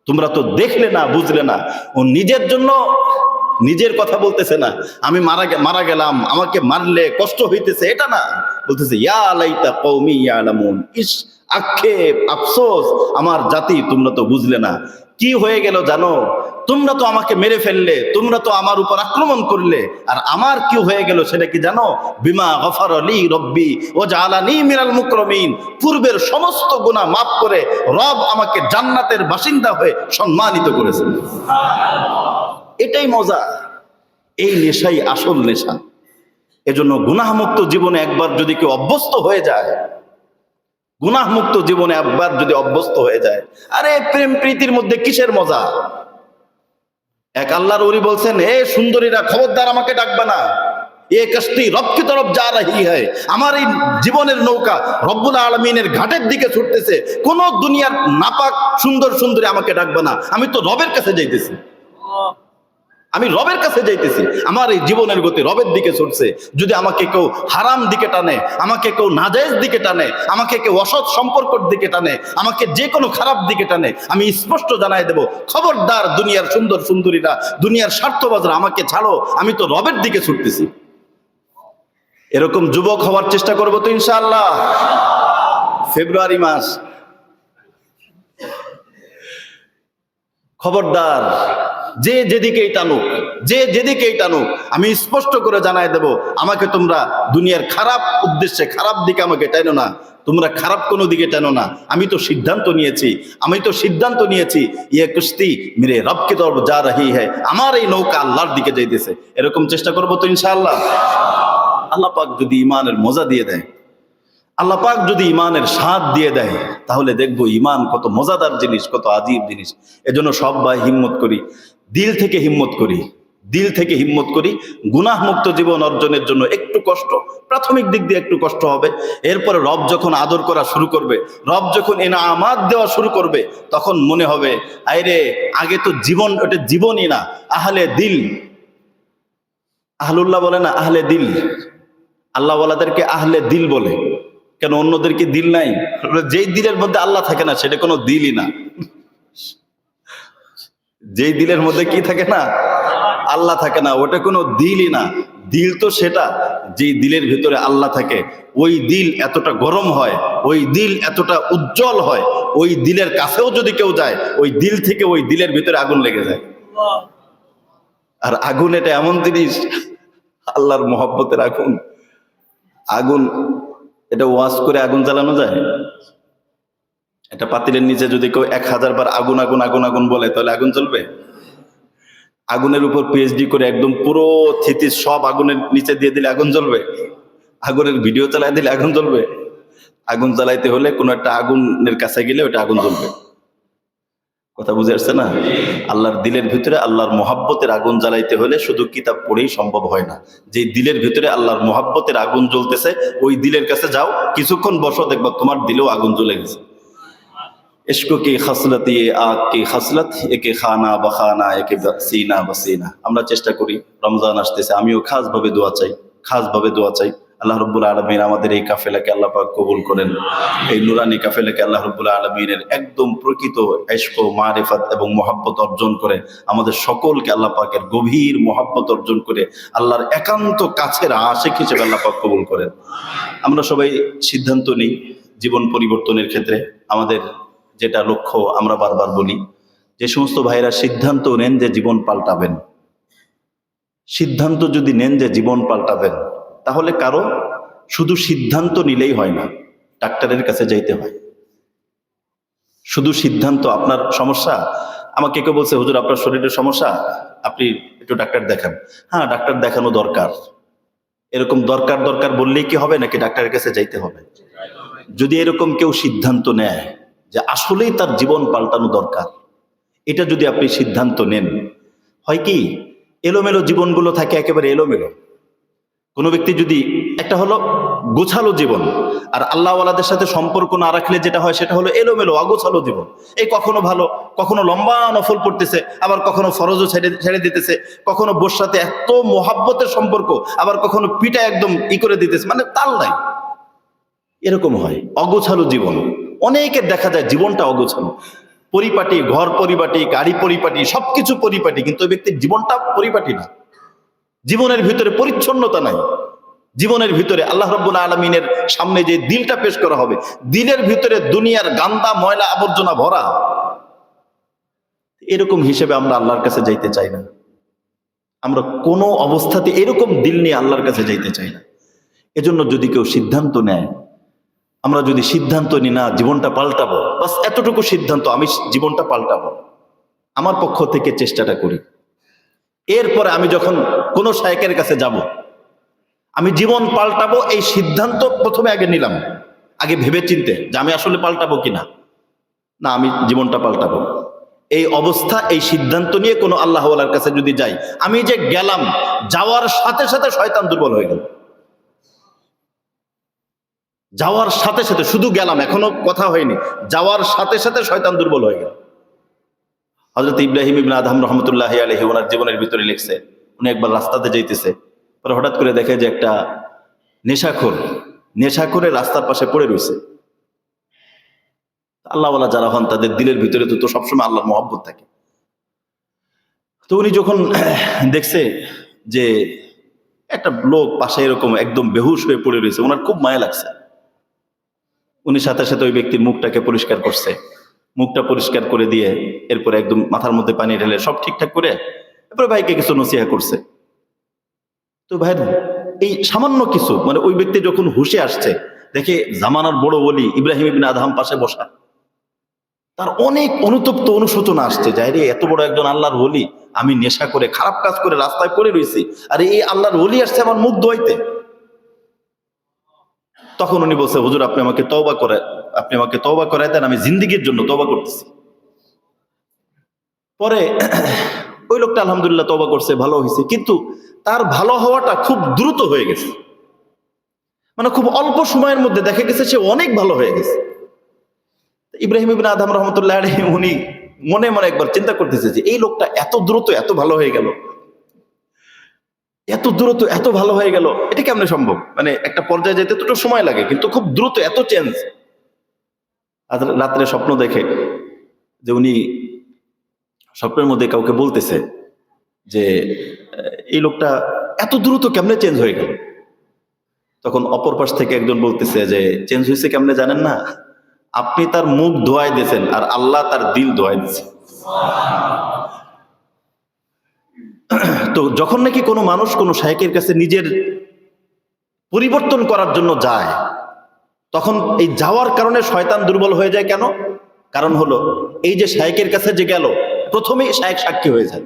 তোমরা তো দেখলে না, বুঝলে না। ও নিজের জন্য নিজের কথা বলতেছে না, আমি মারা গেলাম, আমাকে মারলে কষ্ট হইতেছে, এটা না, বলতেছে ইয়া লাইতা কওমি ইয়ালামুন। ইস, আক্ষেপ, আফসোস আমার জাতি, তোমরা তো বুঝলে না। কি হয়ে গেল জানো? তোমরা তো আমাকে মেরে ফেললে, তোমরা তো আমার উপর আক্রমণ করলে, আর আমার কি হয়ে গেল সেটা কি জানো? বিমা গফারা লি রব্বি ওয়া জাআলানি মিনাল মুকরামিন। পূর্বের সমস্ত গুনাহ মাফ করে রব আমাকে জান্নাতের বাসিন্দা হয়ে সম্মানিত করেছেন। এটাই মজা, এই নেশাই আসল নেশা। এজন্য গুনাহমুক্ত জীবনে একবার যদি কেউ অভ্যস্ত হয়ে যায়, গুনাহমুক্ত জীবনে একবার যদি অভ্যস্ত হয়ে যায়, আরে প্রেম প্রীতির মধ্যে কিসের মজা? এক আল্লাহর ওলি বলছেন, হে সুন্দরীরা খবরদার আমাকে ডাকবে না, এ কশতি রব কি তরফ যা রহি হ্যায়। আমার এই জীবনের নৌকা রব্বুল আলামিনের ঘাটের দিকে ছুটতেছে, কোন দুনিয়ার নাপাক সুন্দর সুন্দরী আমাকে ডাকবে না, আমি তো রবের কাছে যাইতেছি, আমি রবের কাছে যাইতেছি, আমার এই জীবনের গতি রবের দিকে ছুটছে। যদি আমাকে কেউ হারাম দিকে টানে, আমাকে কেউ নাজায়েজ দিকে টানে, আমাকে কেউ অসৎ সম্পর্কের দিকে টানে, আমাকে যে কোনো খারাপ দিকে টানে, আমি স্পষ্ট জানাই দেব, খবরদার দুনিয়ার সুন্দর সুন্দরীরা, দুনিয়ার স্বার্থবাজরা আমাকে ছাড়ো, আমি তো রবের দিকে ছুটতেছি। এরকম যুবক হওয়ার চেষ্টা করবো তো ইনশাআল্লাহ। ফেব্রুয়ারি মাস, খবরদার যে যেদিকেই টানুক, যে যেদিকেই টানুক, আমি স্পষ্ট করে জানাই দেব, আমাকে তোমরা দুনিয়ার খারাপ উদ্দেশ্যে, খারাপ দিকে আমাকে টানো না, তোমরা খারাপ কোনো দিকে টানো না। আমি তো সিদ্ধান্ত নিয়েছি, ইয়ে কুস্তি মেরে রব কি তরফ যা রহি হ্যায়, আমার এই নৌকা আল্লাহর দিকে যাইতেছে। এরকম চেষ্টা করবো তো ইনশাআল্লাহ। আল্লাহ পাক যদি ইমানের মজা দিয়ে দেয়, আল্লাহ পাক যদি ইমানের স্বাদ দিয়ে দেয়, তাহলে দেখবো ইমান কত মজাদার জিনিস, কত আজীব জিনিস। এজন্য সব ভাই হিম্মত করি, দিল থেকে হিম্মত করি, দিল থেকে হিম্মত করি। গুনাহ মুক্ত জীবন অর্জনের জন্য একটু কষ্ট, প্রাথমিক দিক দিয়ে একটু কষ্ট হবে। এরপরে রব যখন আদর করা শুরু করবে, রব যখন ইনামাত দেওয়া শুরু করবে, তখন মনে হবে আইরে আগে তো জীবন, ওটা জীবনই না, আহলে দিল। আহলুল্লাহ বলে না আহলে দিল, আল্লাহ ওয়ালাদেরকে আহলে দিল বলে। কেন অন্যদেরকে দিল নাই? যেই দিলের মধ্যে আল্লাহ থাকে না সেটা কোনো দিলই না। যেই দিলের মধ্যে কি থাকে না, আল্লাহ থাকে না, ওটা কোনো দিলই না। দিল তো সেটা যেই দিলের ভিতরে আল্লাহ থাকে। ওই দিল এতটা গরম হয়, ওই দিল এতটা উজ্জ্বল হয়, ওই দিলের কাছেও যদি কেউ যায়, ওই দিল থেকে ওই দিলের ভিতরে আগুন লেগে যায়। আর আগুন এটা এমন জিনিস, আল্লাহর মহব্বতের আগুন। আগুন এটা ওয়াজ করে আগুন জ্বালানো যায়? এটা পাতিলের নিচে যদি কেউ 1000 বার আগুন আগুন আগুন আগুন বলে, তাহলে আগুন জ্বলবে? আগুনের উপর পিএইচডি করে একদম পুরো থিতিস সব আগুনের নিচে দিয়ে দিলে আগুন জ্বলবে? আগুনের ভিডিও চালাই দিলে আগুন জ্বলবে? আগুন জ্বালাইতে হলে কোনো একটা আগুনের কাছে গেলে ওটা আগুন জ্বলবে। কথা বুঝে আসছে না? আল্লাহর দিলের ভিতরে আল্লাহর মহাব্বতের আগুন জ্বালাইতে হলে শুধু কিতাব পড়েই সম্ভব হয় না। যে দিলের ভিতরে আল্লাহর মহাব্বতের আগুন জ্বলতেছে, ওই দিলের কাছে যাও, কিছুক্ষণ বসো, দেখবা তোমার দিলেও আগুন জ্বলে গেছে। ইশকো কি খাসলত, ইয়ে আগ কি খাসলত, একে খানা বাখানা, একে সিনা বাসিনা। আমরা চেষ্টা করি, রমজান আসতেছে, আমিও খাসভাবে দোয়া চাই, খাসভাবে দোয়া চাই আল্লাহ রাব্বুল আলামিন আমাদের এই কাফেলাকে আল্লাহ পাক কবুল করেন। এই নুরানি কাফেলাকে আল্লাহ রাব্বুল আলামিনের একদম প্রকৃত ইশক, মারিফাত এবং মহব্বত অর্জন করে আমাদের সকলকে আল্লাহ পাকের গভীর মহব্বত অর্জন করে আল্লাহর একান্ত কাছের আশিক হিসেবে আল্লাহ পাক কবুল করেন। আমরা সবাই সিদ্ধান্ত নিই জীবন পরিবর্তনের ক্ষেত্রে। আমাদের যেটা লক্ষ্য, আমরা বারবার বলি, যে সমস্ত ভাইরা সিদ্ধান্ত নেন যে জীবন পাল্টাবেন, সিদ্ধান্ত যদি নেন যে জীবন পাল্টাবেন, তাহলে কারো শুধু সিদ্ধান্ত নিলেই হয় না, ডাক্তারের কাছে যাইতে হয়। শুধু সিদ্ধান্ত, আপনার সমস্যা, আমাকে কেউ বলছে হুজুর আপনার শরীরের সমস্যা, আপনি একটু ডাক্তার দেখান। হ্যাঁ, ডাক্তার দেখানো দরকার। এরকম দরকার দরকার বললেই কি হবে, নাকি ডাক্তারের কাছে যাইতে হবে? যদি এরকম কেউ সিদ্ধান্ত নেয় যে আসলেই তার জীবন পাল্টানো দরকার, এটা যদি আপনি সিদ্ধান্ত নেন, হয় কি এলোমেলো জীবনগুলো থাকে একেবারে এলোমেলো। কোনো ব্যক্তি যদি একটা হলো গোছালো জীবন, আর আল্লাহওয়ালাদের সাথে সম্পর্ক না রাখলে যেটা হয় সেটা হলো এলোমেলো অগোছালো জীবন। এই কখনো ভালো, কখনো লম্বা নফল পড়তেছে, আবার কখনো ফরজও ছেড়ে দিতেছে, কখনো বোর সাথে এত মোহাব্বতের সম্পর্ক, আবার কখনো পিঠা একদম করে দিতেছে, মানে তাল নাই। এরকম হয় অগোছালো জীবন। অনেকের দেখা যায় জীবনটা অগোছালো, পরিপাটি, ঘর পরিপাটি, গাড়ি পরিপাটি, সবকিছু পরিপাটি, কিন্তু ওই ব্যক্তির জীবনটা পরিপাটি না। জীবনের ভিতরে পরিচ্ছন্নতা নাই। জীবনের ভিতরে আল্লাহ রাব্বুল আলামিনের সামনে যে দিলটা পেশ করা হবে, দিলের ভিতরে দুনিয়ার গান্দা ময়লা আবর্জনা ভরা। এরকম হিসেবে আমরা আল্লাহর কাছে যাইতে চাই না। আমরা কোনো অবস্থাতে এরকম দিল নিয়ে আল্লাহর কাছে যাইতে চাই না। এজন্য যদি কেউ সিদ্ধান্ত নেয়, আমরা যদি সিদ্ধান্ত নিই না জীবনটা পাল্টাবো, বাস এতটুকু সিদ্ধান্ত, আমি জীবনটা পাল্টাবো, আমার পক্ষ থেকে চেষ্টাটা করি। এরপরে আমি যখন কোনো শায়েখের কাছে যাব, আমি জীবন পাল্টাবো এই সিদ্ধান্ত প্রথমে আগে নিলাম, আগে ভেবে চিনতে যে আমি আসলে পাল্টাবো কিনা, না আমি জীবনটা পাল্টাবো। এই অবস্থা, এই সিদ্ধান্ত নিয়ে কোনো আল্লাহওয়ালার কাছে যদি যাই, আমি যে গেলাম, যাওয়ার সাথে সাথে শয়তান দুর্বল হয়ে গেল। যাওয়ার সাথে সাথে, শুধু গেলাম, এখনো কথা হয়নি, যাওয়ার সাথে সাথে শয়তান দুর্বল হয়ে গেল। হযরত ইব্রাহিম ইবনে আদহাম রাহমাতুল্লাহি আলাইহি ওনার জীবনের ভিতরে লিখছে, উনি একবার রাস্তাতে যাইতেছে, পরে হঠাৎ করে দেখে যে একটা নেশাখোর রাস্তার পাশে পড়ে রয়েছে। আল্লাহওয়ালা যারা হন তাদের দিলের ভিতরে তো সবসময় আল্লাহর মহব্বত থাকে। তো উনি যখন দেখছে যে একটা লোক পাশে এরকম একদম বেহুশ হয়ে পড়ে রয়েছে, ওনার খুব মায়া লাগছে। উনি সাথে সাথে ওই ব্যক্তির মুখটাকে পরিষ্কার করছে, মুখটা পরিষ্কার করে দিয়ে এরপরে একদম মাথার মধ্যে পানি ঢেলে সব ঠিকঠাক করে এরপরে ভাইকে কিছু নসিহা করছে। তো ভাই এই সামান্য কিছু, মানে ওই ব্যক্তি যখন হুশে আসছে, দেখে জামানার বড় ওলি ইব্রাহিম ইবনে আদহাম পাশে বসা, তার অনেক অনুতপ্ত অনুশোচনা আসছে, যাই রে এত বড় একজন আল্লাহর ওলি, আমি নেশা করে খারাপ কাজ করে রাস্তায় পড়ে রয়েছি, আর এই আল্লাহর ওলি আসছে আমার মুখ ধোয়াইতে। তখন উনি বলছে, হুজুর আপনি আমাকে তওবা করায় দেন, আমি জিন্দেগীর জন্য তওবা করতেছি। পরে ওই লোকটা আলহামদুলিল্লাহ তওবা করছে, ভালো হয়েছে, কিন্তু তার ভালো হওয়াটা খুব দ্রুত হয়ে গেছে। মানে খুব অল্প সময়ের মধ্যে দেখা গেছে সে অনেক ভালো হয়ে গেছে। ইব্রাহিম ইবনে আদম রহমতুল্লাহ আলাইহি উনি মনে মনে একবার চিন্তা করতেছে যে এই লোকটা এত দ্রুত এত ভালো হয়ে গেল, এত দ্রুত এত ভালো হয়ে গেল, এটা কেমনে সম্ভব? মানে একটা পর্যায়ে যেতে তো একটু সময় লাগে, কিন্তু খুব দ্রুত এত চেঞ্জ। রাত্রে স্বপ্ন দেখে যে উনি স্বপ্নের মধ্যে কাউকে বলতেছে যে এই লোকটা এত দ্রুত কেমনে চেঞ্জ হয়ে গেল। তখন অপর পাশ থেকে একজন বলতেছে যে চেঞ্জ হয়েছে কেমনে জানেন না, আপনি তার মুখ ধোয়াই দিয়েছেন আর আল্লাহ তার দিল ধোয়াই দিয়েছে। তো যখন নাকি কোনো মানুষ কোনো শায়েখের কাছে নিজের পরিবর্তন করার জন্য যায়, তখন এই যাওয়ার কারণে শয়তান দুর্বল হয়ে যায়। কেন? কারণ হলো এই যে শায়েখের কাছে যে গেল, প্রথমেই শায়েখ সাক্ষী হয়ে যায়।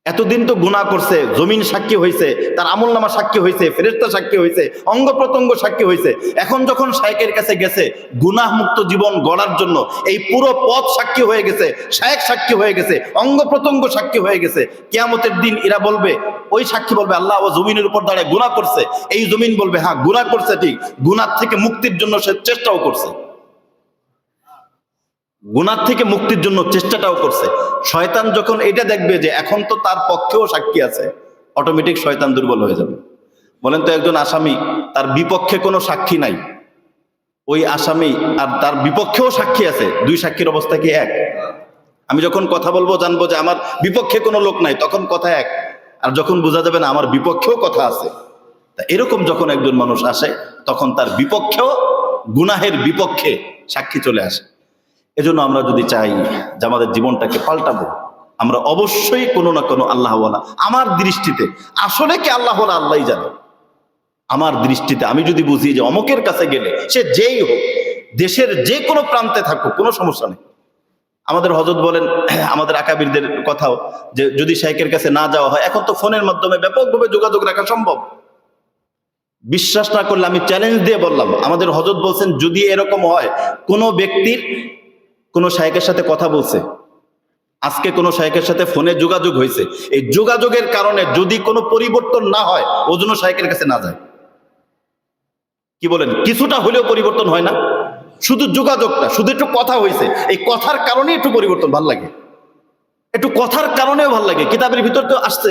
এতদিন তো গুনাহ করছে, জমিন সাক্ষী হয়েছে, তার আমলনামা সাক্ষী হয়েছে, ফেরেশতা সাক্ষী হয়েছে, অঙ্গ প্রত্যঙ্গ সাক্ষী হয়েছে। এখন যখন শায়েখের কাছে গেছে গুনাহ মুক্ত জীবন গড়ার জন্য, এই পুরো পথ সাক্ষী হয়ে গেছে, শায়েখ সাক্ষী হয়ে গেছে, অঙ্গ প্রত্যঙ্গ সাক্ষী হয়ে গেছে। কিয়ামতের দিন এরা বলবে, ওই সাক্ষী বলবে আল্লাহ ও জমিনের উপর দাঁড়ায় গুনাহ করছে। এই জমিন বলবে হ্যাঁ গুনাহ করছে, ঠিক, গুনাহ থেকে মুক্তির জন্য সে চেষ্টাও করছে, গুনাহ থেকে মুক্তির জন্য চেষ্টাটাও করছে। শয়তান যখন এটা দেখবে যে এখন তো তার পক্ষেও সাক্ষী আছে, অটোমেটিক শয়তান দুর্বল হয়ে যাবে। বলেন তো, একজন আসামি, তার বিপক্ষে কোনো সাক্ষী নাই, ওই আসামি আর তার বিপক্ষেও সাক্ষী আছে, দুই সাক্ষীর অবস্থা কি এক? আমি যখন কথা বলবো জানবো যে আমার বিপক্ষে কোনো লোক নাই, তখন কথা এক। আর যখন বোঝা যাবে না আমার বিপক্ষেও কথা আছে, তা এরকম যখন একজন মানুষ আসে, তখন তার বিপক্ষেও, গুনাহের বিপক্ষে সাক্ষী চলে আসে। এজন্য আমরা যদি চাই যে আমাদের জীবনটাকে পাল্টাবো, আমরা অবশ্যই কোনো না কোনো আল্লাহওয়ালা, আমার দৃষ্টিতে আসলে কি আল্লাহওয়ালা আল্লাহই জানে। আমার দৃষ্টিতে আমি যদি বুঝি যে অমুকের কাছে গেলে, সে যেই হোক, দেশের যে কোনো প্রান্তে থাকুক, কোনো সমস্যা নেই। আমাদের হযরত বলেন, আমাদের আকাবিরদের কথাও, যে যদি শাইখের কাছে না যাওয়া হয়, এখন তো ফোনের মাধ্যমে ব্যাপকভাবে যোগাযোগ রাখা সম্ভব। বিশ্বাস না করলে আমি চ্যালেঞ্জ দিয়ে বললাম, আমাদের হযরত বলছেন যদি এরকম হয় কোনো ব্যক্তির কোনো শাইখের সাথে কথা বলছে, আজকে কোনো শাইখের সাথে ফোনে যোগাযোগ হয়েছে, এই যোগাযোগের কারণে যদি কোনো পরিবর্তন না হয়, ও জন্য শাইখের কাছে না যায়। কি বলেন? কিছুটা হলেও পরিবর্তন হয় না? শুধু যোগাযোগটা, শুধু একটু কথা হয়েছে, এই কথার কারণে একটু পরিবর্তন ভাল লাগে, একটু কথার কারণেও ভাল লাগে। কিতাবের ভিতর তো আসছে,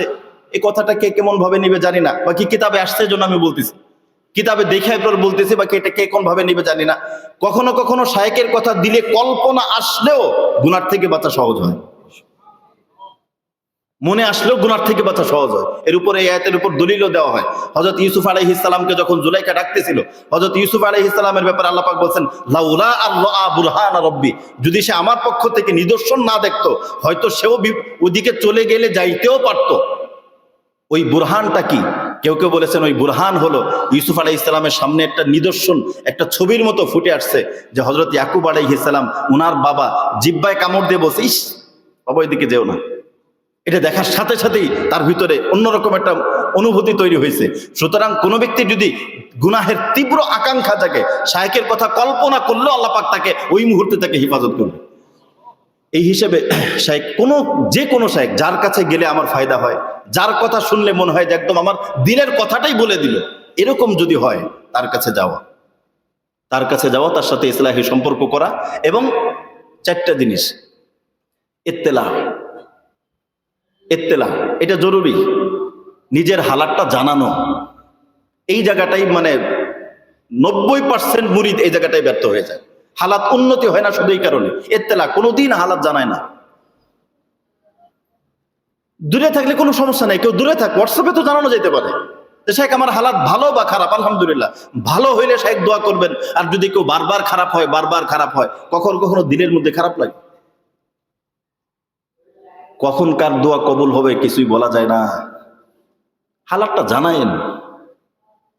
এই কথাটা কে কেমন ভাবে নিবে জানি না, বা কি কিতাবে আসছে জন্য আমি বলতেছি, কিতাবে দেখে এরপর বলতেছি, বা এটা কে কোন ভাবে নিবে জানি না। কখনো কখনো শায়েখের কথা দিলে কল্পনা আসলেও গুনার থেকে বাঁচা সহজ হয়, মনে আসলেও গুনার থেকে বাঁচা সহজ হয়। এর উপরে এই আয়াতের উপর দলিলও দেওয়া হয়। হযরত ইউসুফ আলাইহিস সালামকে যখন জুলাইখা ডাকতেছিল, হযরত ইউসুফ আলাইহিস সালামের ব্যাপারে আল্লাহ পাক বলেন, লাউলা আল্লাহ বুরহানা রব্বি, যদি সে আমার পক্ষ থেকে নিদর্শন না দেখতো, হয়তো সেও ওদিকে চলে গেলে যাইতেও পারতো। ওই বুরহানটা কি? কেউ কেউ বলেছেন ওই বুরহান হলো ইউসুফ আলাইহিস সালামের সামনে একটা নিদর্শন, একটা ছবির মতো ফুটে আসছে, যে হযরত ইয়াকুব আলাইহিস সালাম, উনার বাবা জিহ্বায় কামড় দিয়ে বলছে, ইস বাবা ওইদিকে যেও না। এটা দেখার সাথে সাথেই তার ভিতরে অন্যরকম একটা অনুভূতি তৈরি হয়েছে। সুতরাং কোনো ব্যক্তি যদি গুনাহের তীব্র আকাঙ্ক্ষা থাকে, শায়েখের কথা কল্পনা করলেও আল্লাহ পাক তাকে ওই মুহূর্তে তাকে হেফাজত করবে। এই হিসেবে শায়েখ, যে কোনো শায়েখ যার কাছে গেলে আমার ফায়দা হয়, যার কথা শুনলে মনে হয় যে একদম আমার দিলের কথাটাই বলে দিল, এরকম যদি হয়, তার কাছে যাওয়া, তার সাথে ইসলাহি সম্পর্ক করা, এবং চারটা জিনিস, ইত্তেলা, এটা জরুরি। নিজের হালাতটা জানানো, এই জায়গাটাই মানে 90% মুরিদ এই জায়গাটাই ব্যর্থ হয়ে যায়। হালাত উন্নতি হয় না শুধু এই কারণে, ইত্তেলা, কোনোদিন হালাত জানায় না। দূরে থাকলে কোনো সমস্যা নাই, কেউ দূরে থাক, হোয়াটসঅ্যাপে তো জানানো যেতে পারে যে শাইখ আমার হালাত ভালো বা খারাপ, আলহামদুলিল্লাহ। ভালো হইলে শাইখ দোয়া করবেন, আর যদি কেউ বারবার খারাপ হয়, কখনো কখনো দিলের মধ্যে খারাপ লাগে। কখন কার দোয়া কবুল হবে কিছুই বলা যায় না। হালাতটা জানায়েন,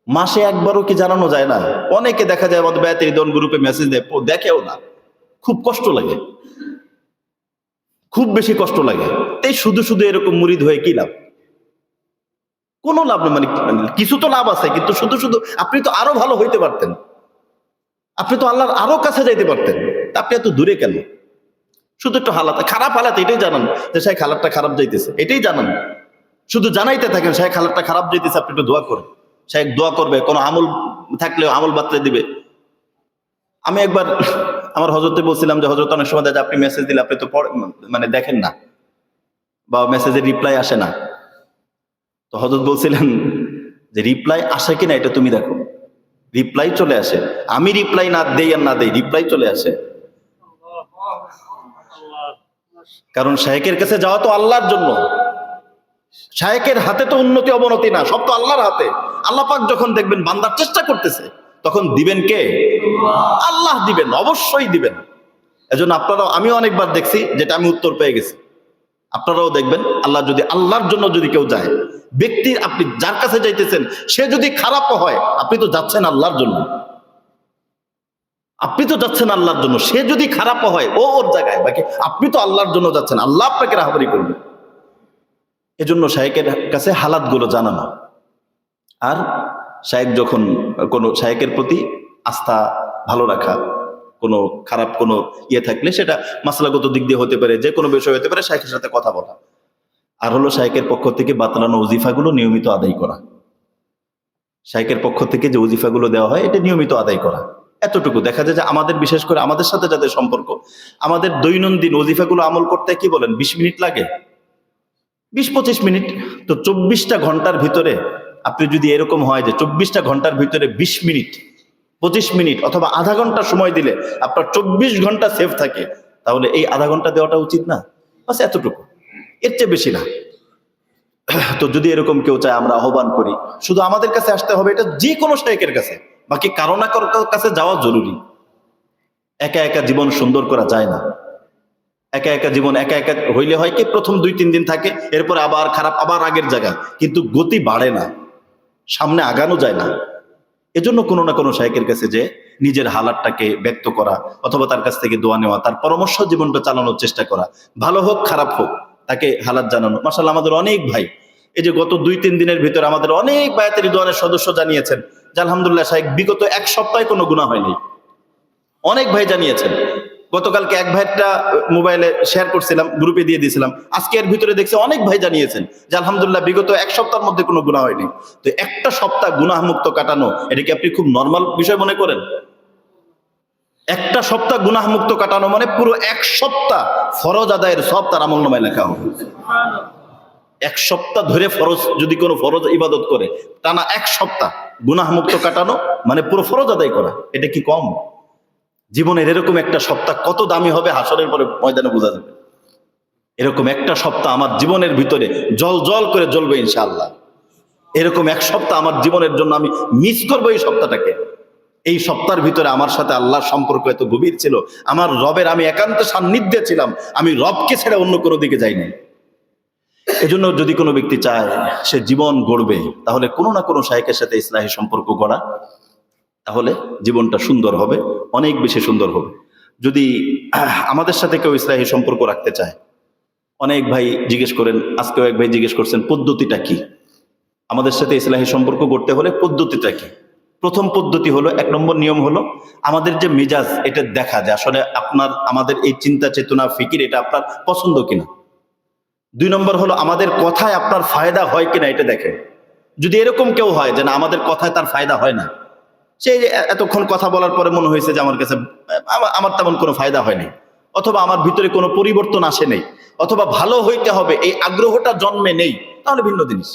মাসে একবারও কি জানানো যায় না? অনেকে দেখা যায় আমাদের বেয়াতের দন গ্রুপে মেসেজ দেয়, দেখেও না, খুব কষ্ট লাগে, খুব বেশি কষ্ট লাগে। এই শুধু শুধু এরকম মুরিদ হয়ে কি লাভ? কোনো লাভ নেই। মানে কিছু তো লাভ আছে, কিন্তু শুধু শুধু আপনি তো আরো ভালো হইতে পারতেন, আপনি তো আল্লাহর আরো কাছে যাইতে পারতেন, তা আপনি এত দূরে কেন? শুধু একটু হালাতে খারাপ হালাতে এটাই জানান যে শাইখ হালাতটা খারাপ যাইতেছে, এটাই জানান। শুধু জানাইতে থাকেন শাইখ হালাতটা খারাপ যাইতেছে, আপনি একটু দোয়া করেন। শাইখ দোয়া করবে, কোনো আমল থাকলেও আমল বাতলে দিবে। আমি একবার আমার হজরতে বলছিলাম যে হজরত অনেক সময় দেখা যায় আপনি মেসেজ দিলে আপনি তো মানে দেখেন না, বা মেসেজের রিপ্লাই আসে না। তো হজরত বলছিলেন যে রিপ্লাই আসে কিনা এটা তুমি দেখো, রিপ্লাই চলে আসে। আমি রিপ্লাই না দেই আর না দেই, রিপ্লাই চলে আসে। কারণ শায়েকের কাছে যাওয়া তো আল্লাহর জন্য, শায়েকের হাতে তো উন্নতি অবনতি না, সব তো আল্লাহর হাতে। আল্লাহ পাক যখন দেখবেন বান্দার চেষ্টা করতেছে, তখন দিবেন কে? আল্লাহ দিবেন, অবশ্যই দিবেন। এজন্য আপনারাও, আমিও অনেকবার দেখছি যেটা আমি উত্তর পেয়ে গেছি, আপনারাও দেখবেন। আল্লাহ যদি, আল্লাহর জন্য যদি কেউ যায়, ব্যক্তির, আপনি যার কাছে যাইতেছেন সে যদি খারাপও হয়, আপনি তো যাচ্ছেন আল্লাহর জন্য, আপনি তো যাচ্ছেন আল্লাহর জন্য। সে যদি খারাপও হয় ও ওর জায়গায়, বাকি আপনি তো আল্লাহর জন্য যাচ্ছেন, আল্লাহ আপনাকে রাহবারি করবে। এজন্য শায়েকের কাছে হালাত গুলো জানানো। আর শায়েক যখন, কোনো শায়েকের প্রতি আস্থা ভালো রাখা, কোনো খারাপ কোনো ইয়ে থাকলে সেটা মাসলাগত দিক দিয়ে হতে পারে, যে কোনো বিষয় হতে পারে, শায়েকের সাথে কথা বলা। আর হলো শায়েকের পক্ষ থেকে বাতলানো ওজিফাগুলো নিয়মিত আদায় করা। শায়েকের পক্ষ থেকে যে ওজিফাগুলো দেওয়া হয় এটা নিয়মিত আদায় করা। এতটুকু দেখা যায় যে আমাদের, বিশেষ করে আমাদের সাথে যাদের সম্পর্ক, আমাদের দৈনন্দিন ওজিফাগুলো আমল করতে কি বলেন 20 মিনিট লাগে, 20-25 মিনিট। তো 24টা ঘন্টার ভিতরে আপনি যদি এরকম হয় যে 24টা ঘন্টার ভিতরে 20 মিনিট, 25 মিনিট অথবা আধা ঘন্টা সময় দিলে আপনার 24 ঘন্টা সেভ থাকে, তাহলে এই আধা ঘন্টা দেওয়াটা উচিত না? বাস এতটুকু, এর চেয়ে বেশি না। তো যদি এরকম কেউ চায়, আমরা আহ্বান করি, শুধু আমাদের কাছে আসতে হবে, এটা যে কোনো শায়েকের কাছে, বাকি কারো না কারো কাছে যাওয়া জরুরি। একা একা জীবন সুন্দর করা যায় না। একা একা জীবন একা একা হইলে হয় কি, প্রথম 2-3 দিন থাকে, এরপর আবার খারাপ, আবার আগের জায়গায়, কিন্তু গতি বাড়ে না, সামনে আগানো যায় না। এজন্য কোনো না কোনো শায়েকের কাছে যে নিজের হালাতটাকে ব্যক্ত করা, অথবা তার কাছ থেকে দোয়া নেওয়া, তার পরামর্শ জীবনটা চালানোর চেষ্টা করা, ভালো হোক খারাপ হোক, তাকে হালাত জানানো। মাশাআল্লাহ আমাদের অনেক ভাই, এই যে গত 2-3 দিনের ভিতরে আমাদের অনেক বায়াতের রিদওয়ানের সদস্য জানিয়েছেন যে আলহামদুলিল্লাহ শায়েক বিগত 1 সপ্তাহে কোনো গুনাহ হয়নি। অনেক ভাই জানিয়েছেন। গতকালকে এক ভাইটা মোবাইলে শেয়ার করছিলাম, গ্রুপে দিয়ে দিয়েছিলাম, আজকে এর ভিতরে দেখছি অনেক ভাই জানিয়েছেন যে আলহামদুলিল্লাহ বিগত 1 সপ্তাহের মধ্যে কোনো গুনাহ হয়নি। তো একটা সপ্তাহ গুনাহ মুক্ত কাটানো, এটা কি আপনি খুব নর্মাল বিষয় মনে করেন? একটা সপ্তাহ গুনাহ মুক্ত কাটানো মানে পুরো 1 সপ্তাহ ফরজ আদায়ের সব তার আমলনামায় লেখা হবে। 1 সপ্তাহ ধরে ফরজ, যদি কোনো ফরজ ইবাদত করে টানা 1 সপ্তাহ গুনাহ মুক্ত কাটানো মানে পুরো ফরজ আদায় করা, এটা কি কম? জীবনের এরকম একটা সপ্তাহ কত দামি হবে, হাসরের পরে ময়দানে বোঝা যাবে। এরকম একটা সপ্তাহ আমার জীবনের ভিতরে জল জল করে জ্বলবে ইনশাআল্লাহ। এরকম 1 সপ্তাহ আমার জীবনের জন্য আমি মিস করবো এই সপ্তাহটাকে। এই সপ্তাহের ভিতরে আমার সাথে আল্লাহর সম্পর্ক এত গভীর ছিল, আমার রবের আমি একান্ত সান্নিধ্যে ছিলাম, আমি রবকে ছেড়ে অন্য কোনো দিকে যাইনি। এজন্য যদি কোনো ব্যক্তি চায় সে জীবন গড়বে, তাহলে কোনো না কোনো শায়েখের সাথে ইসলাহি সম্পর্ক গড়া, তাহলে জীবনটা সুন্দর হবে, অনেক বেশি সুন্দর হবে। যদি আমাদের সাথে কেউ ইসলাহি সম্পর্ক রাখতে চায়, অনেক ভাই জিজ্ঞেস করেন, আজকেও এক ভাই জিজ্ঞেস করছেন পদ্ধতিটা কি, আমাদের সাথে ইসলাহি সম্পর্ক করতে হলে পদ্ধতিটা কি? প্রথম পদ্ধতি হলো, 1 নম্বর নিয়ম হলো আমাদের যে মেজাজ, এটা দেখা যায় আসলে আপনার, আমাদের এই চিন্তা চেতনা ফিকির এটা আপনার পছন্দ কিনা। 2 নম্বর হলো আমাদের কথায় আপনার ফায়দা হয় কিনা, এটা দেখেন। যদি এরকম কেউ হয় যে না আমাদের কথায় তার ফায়দা হয় না, সে এতক্ষণ কথা বলার পরে মনে হয়েছে যে আমার কাছে আমার তেমন কোনো ফায়দা হয়নি, অথবা আমার ভিতরে কোনো পরিবর্তন আসে নেই, অথবা ভালো হইতে হবে এই আগ্রহটা জন্মে নেই, তাহলে ভিন্ন জিনিস।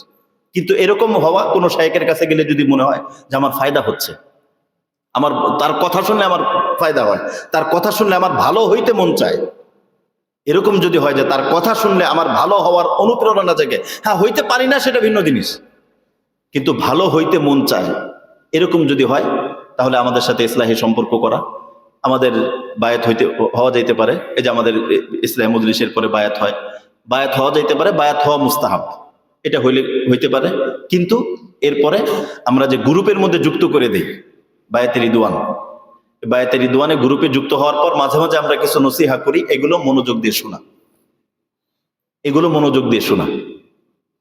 কিন্তু এরকম হওয়া, কোনো শায়েখের কাছে গেলে যদি মনে হয় যে আমার ফায়দা হচ্ছে, আমার তার কথা শুনলে আমার ফায়দা হয়, তার কথা শুনলে আমার ভালো হইতে মন চায়, এরকম যদি হয় যে তার কথা শুনলে আমার ভালো হওয়ার অনুপ্রেরণা জাগে, হ্যাঁ হইতে পারি না সেটা ভিন্ন জিনিস, কিন্তু ভালো হইতে মন চায়, এরকম যদি হয়, তাহলে আমাদের সাথে ইসলাহি সম্পর্ক করা, আমাদের বায়াত হওয়া যাইতে পারে। এই যে আমাদের ইসলাহি মজলিসের পরে বায়াত হয়, বায়াত হওয়া যাইতে পারে, বায়াত হওয়া মুস্তাহাব, এটা হইতে পারে। কিন্তু এরপরে আমরা যে গ্রুপের মধ্যে যুক্ত করে দেই বায়াতের রিদওয়ান, বায়াতের রিদওয়ানে গ্রুপে যুক্ত হওয়ার পর মাঝে মাঝে আমরা কিছু নসিহা করি, এগুলো মনোযোগ দিয়ে শোনা, এগুলো মনোযোগ দিয়ে শোনা।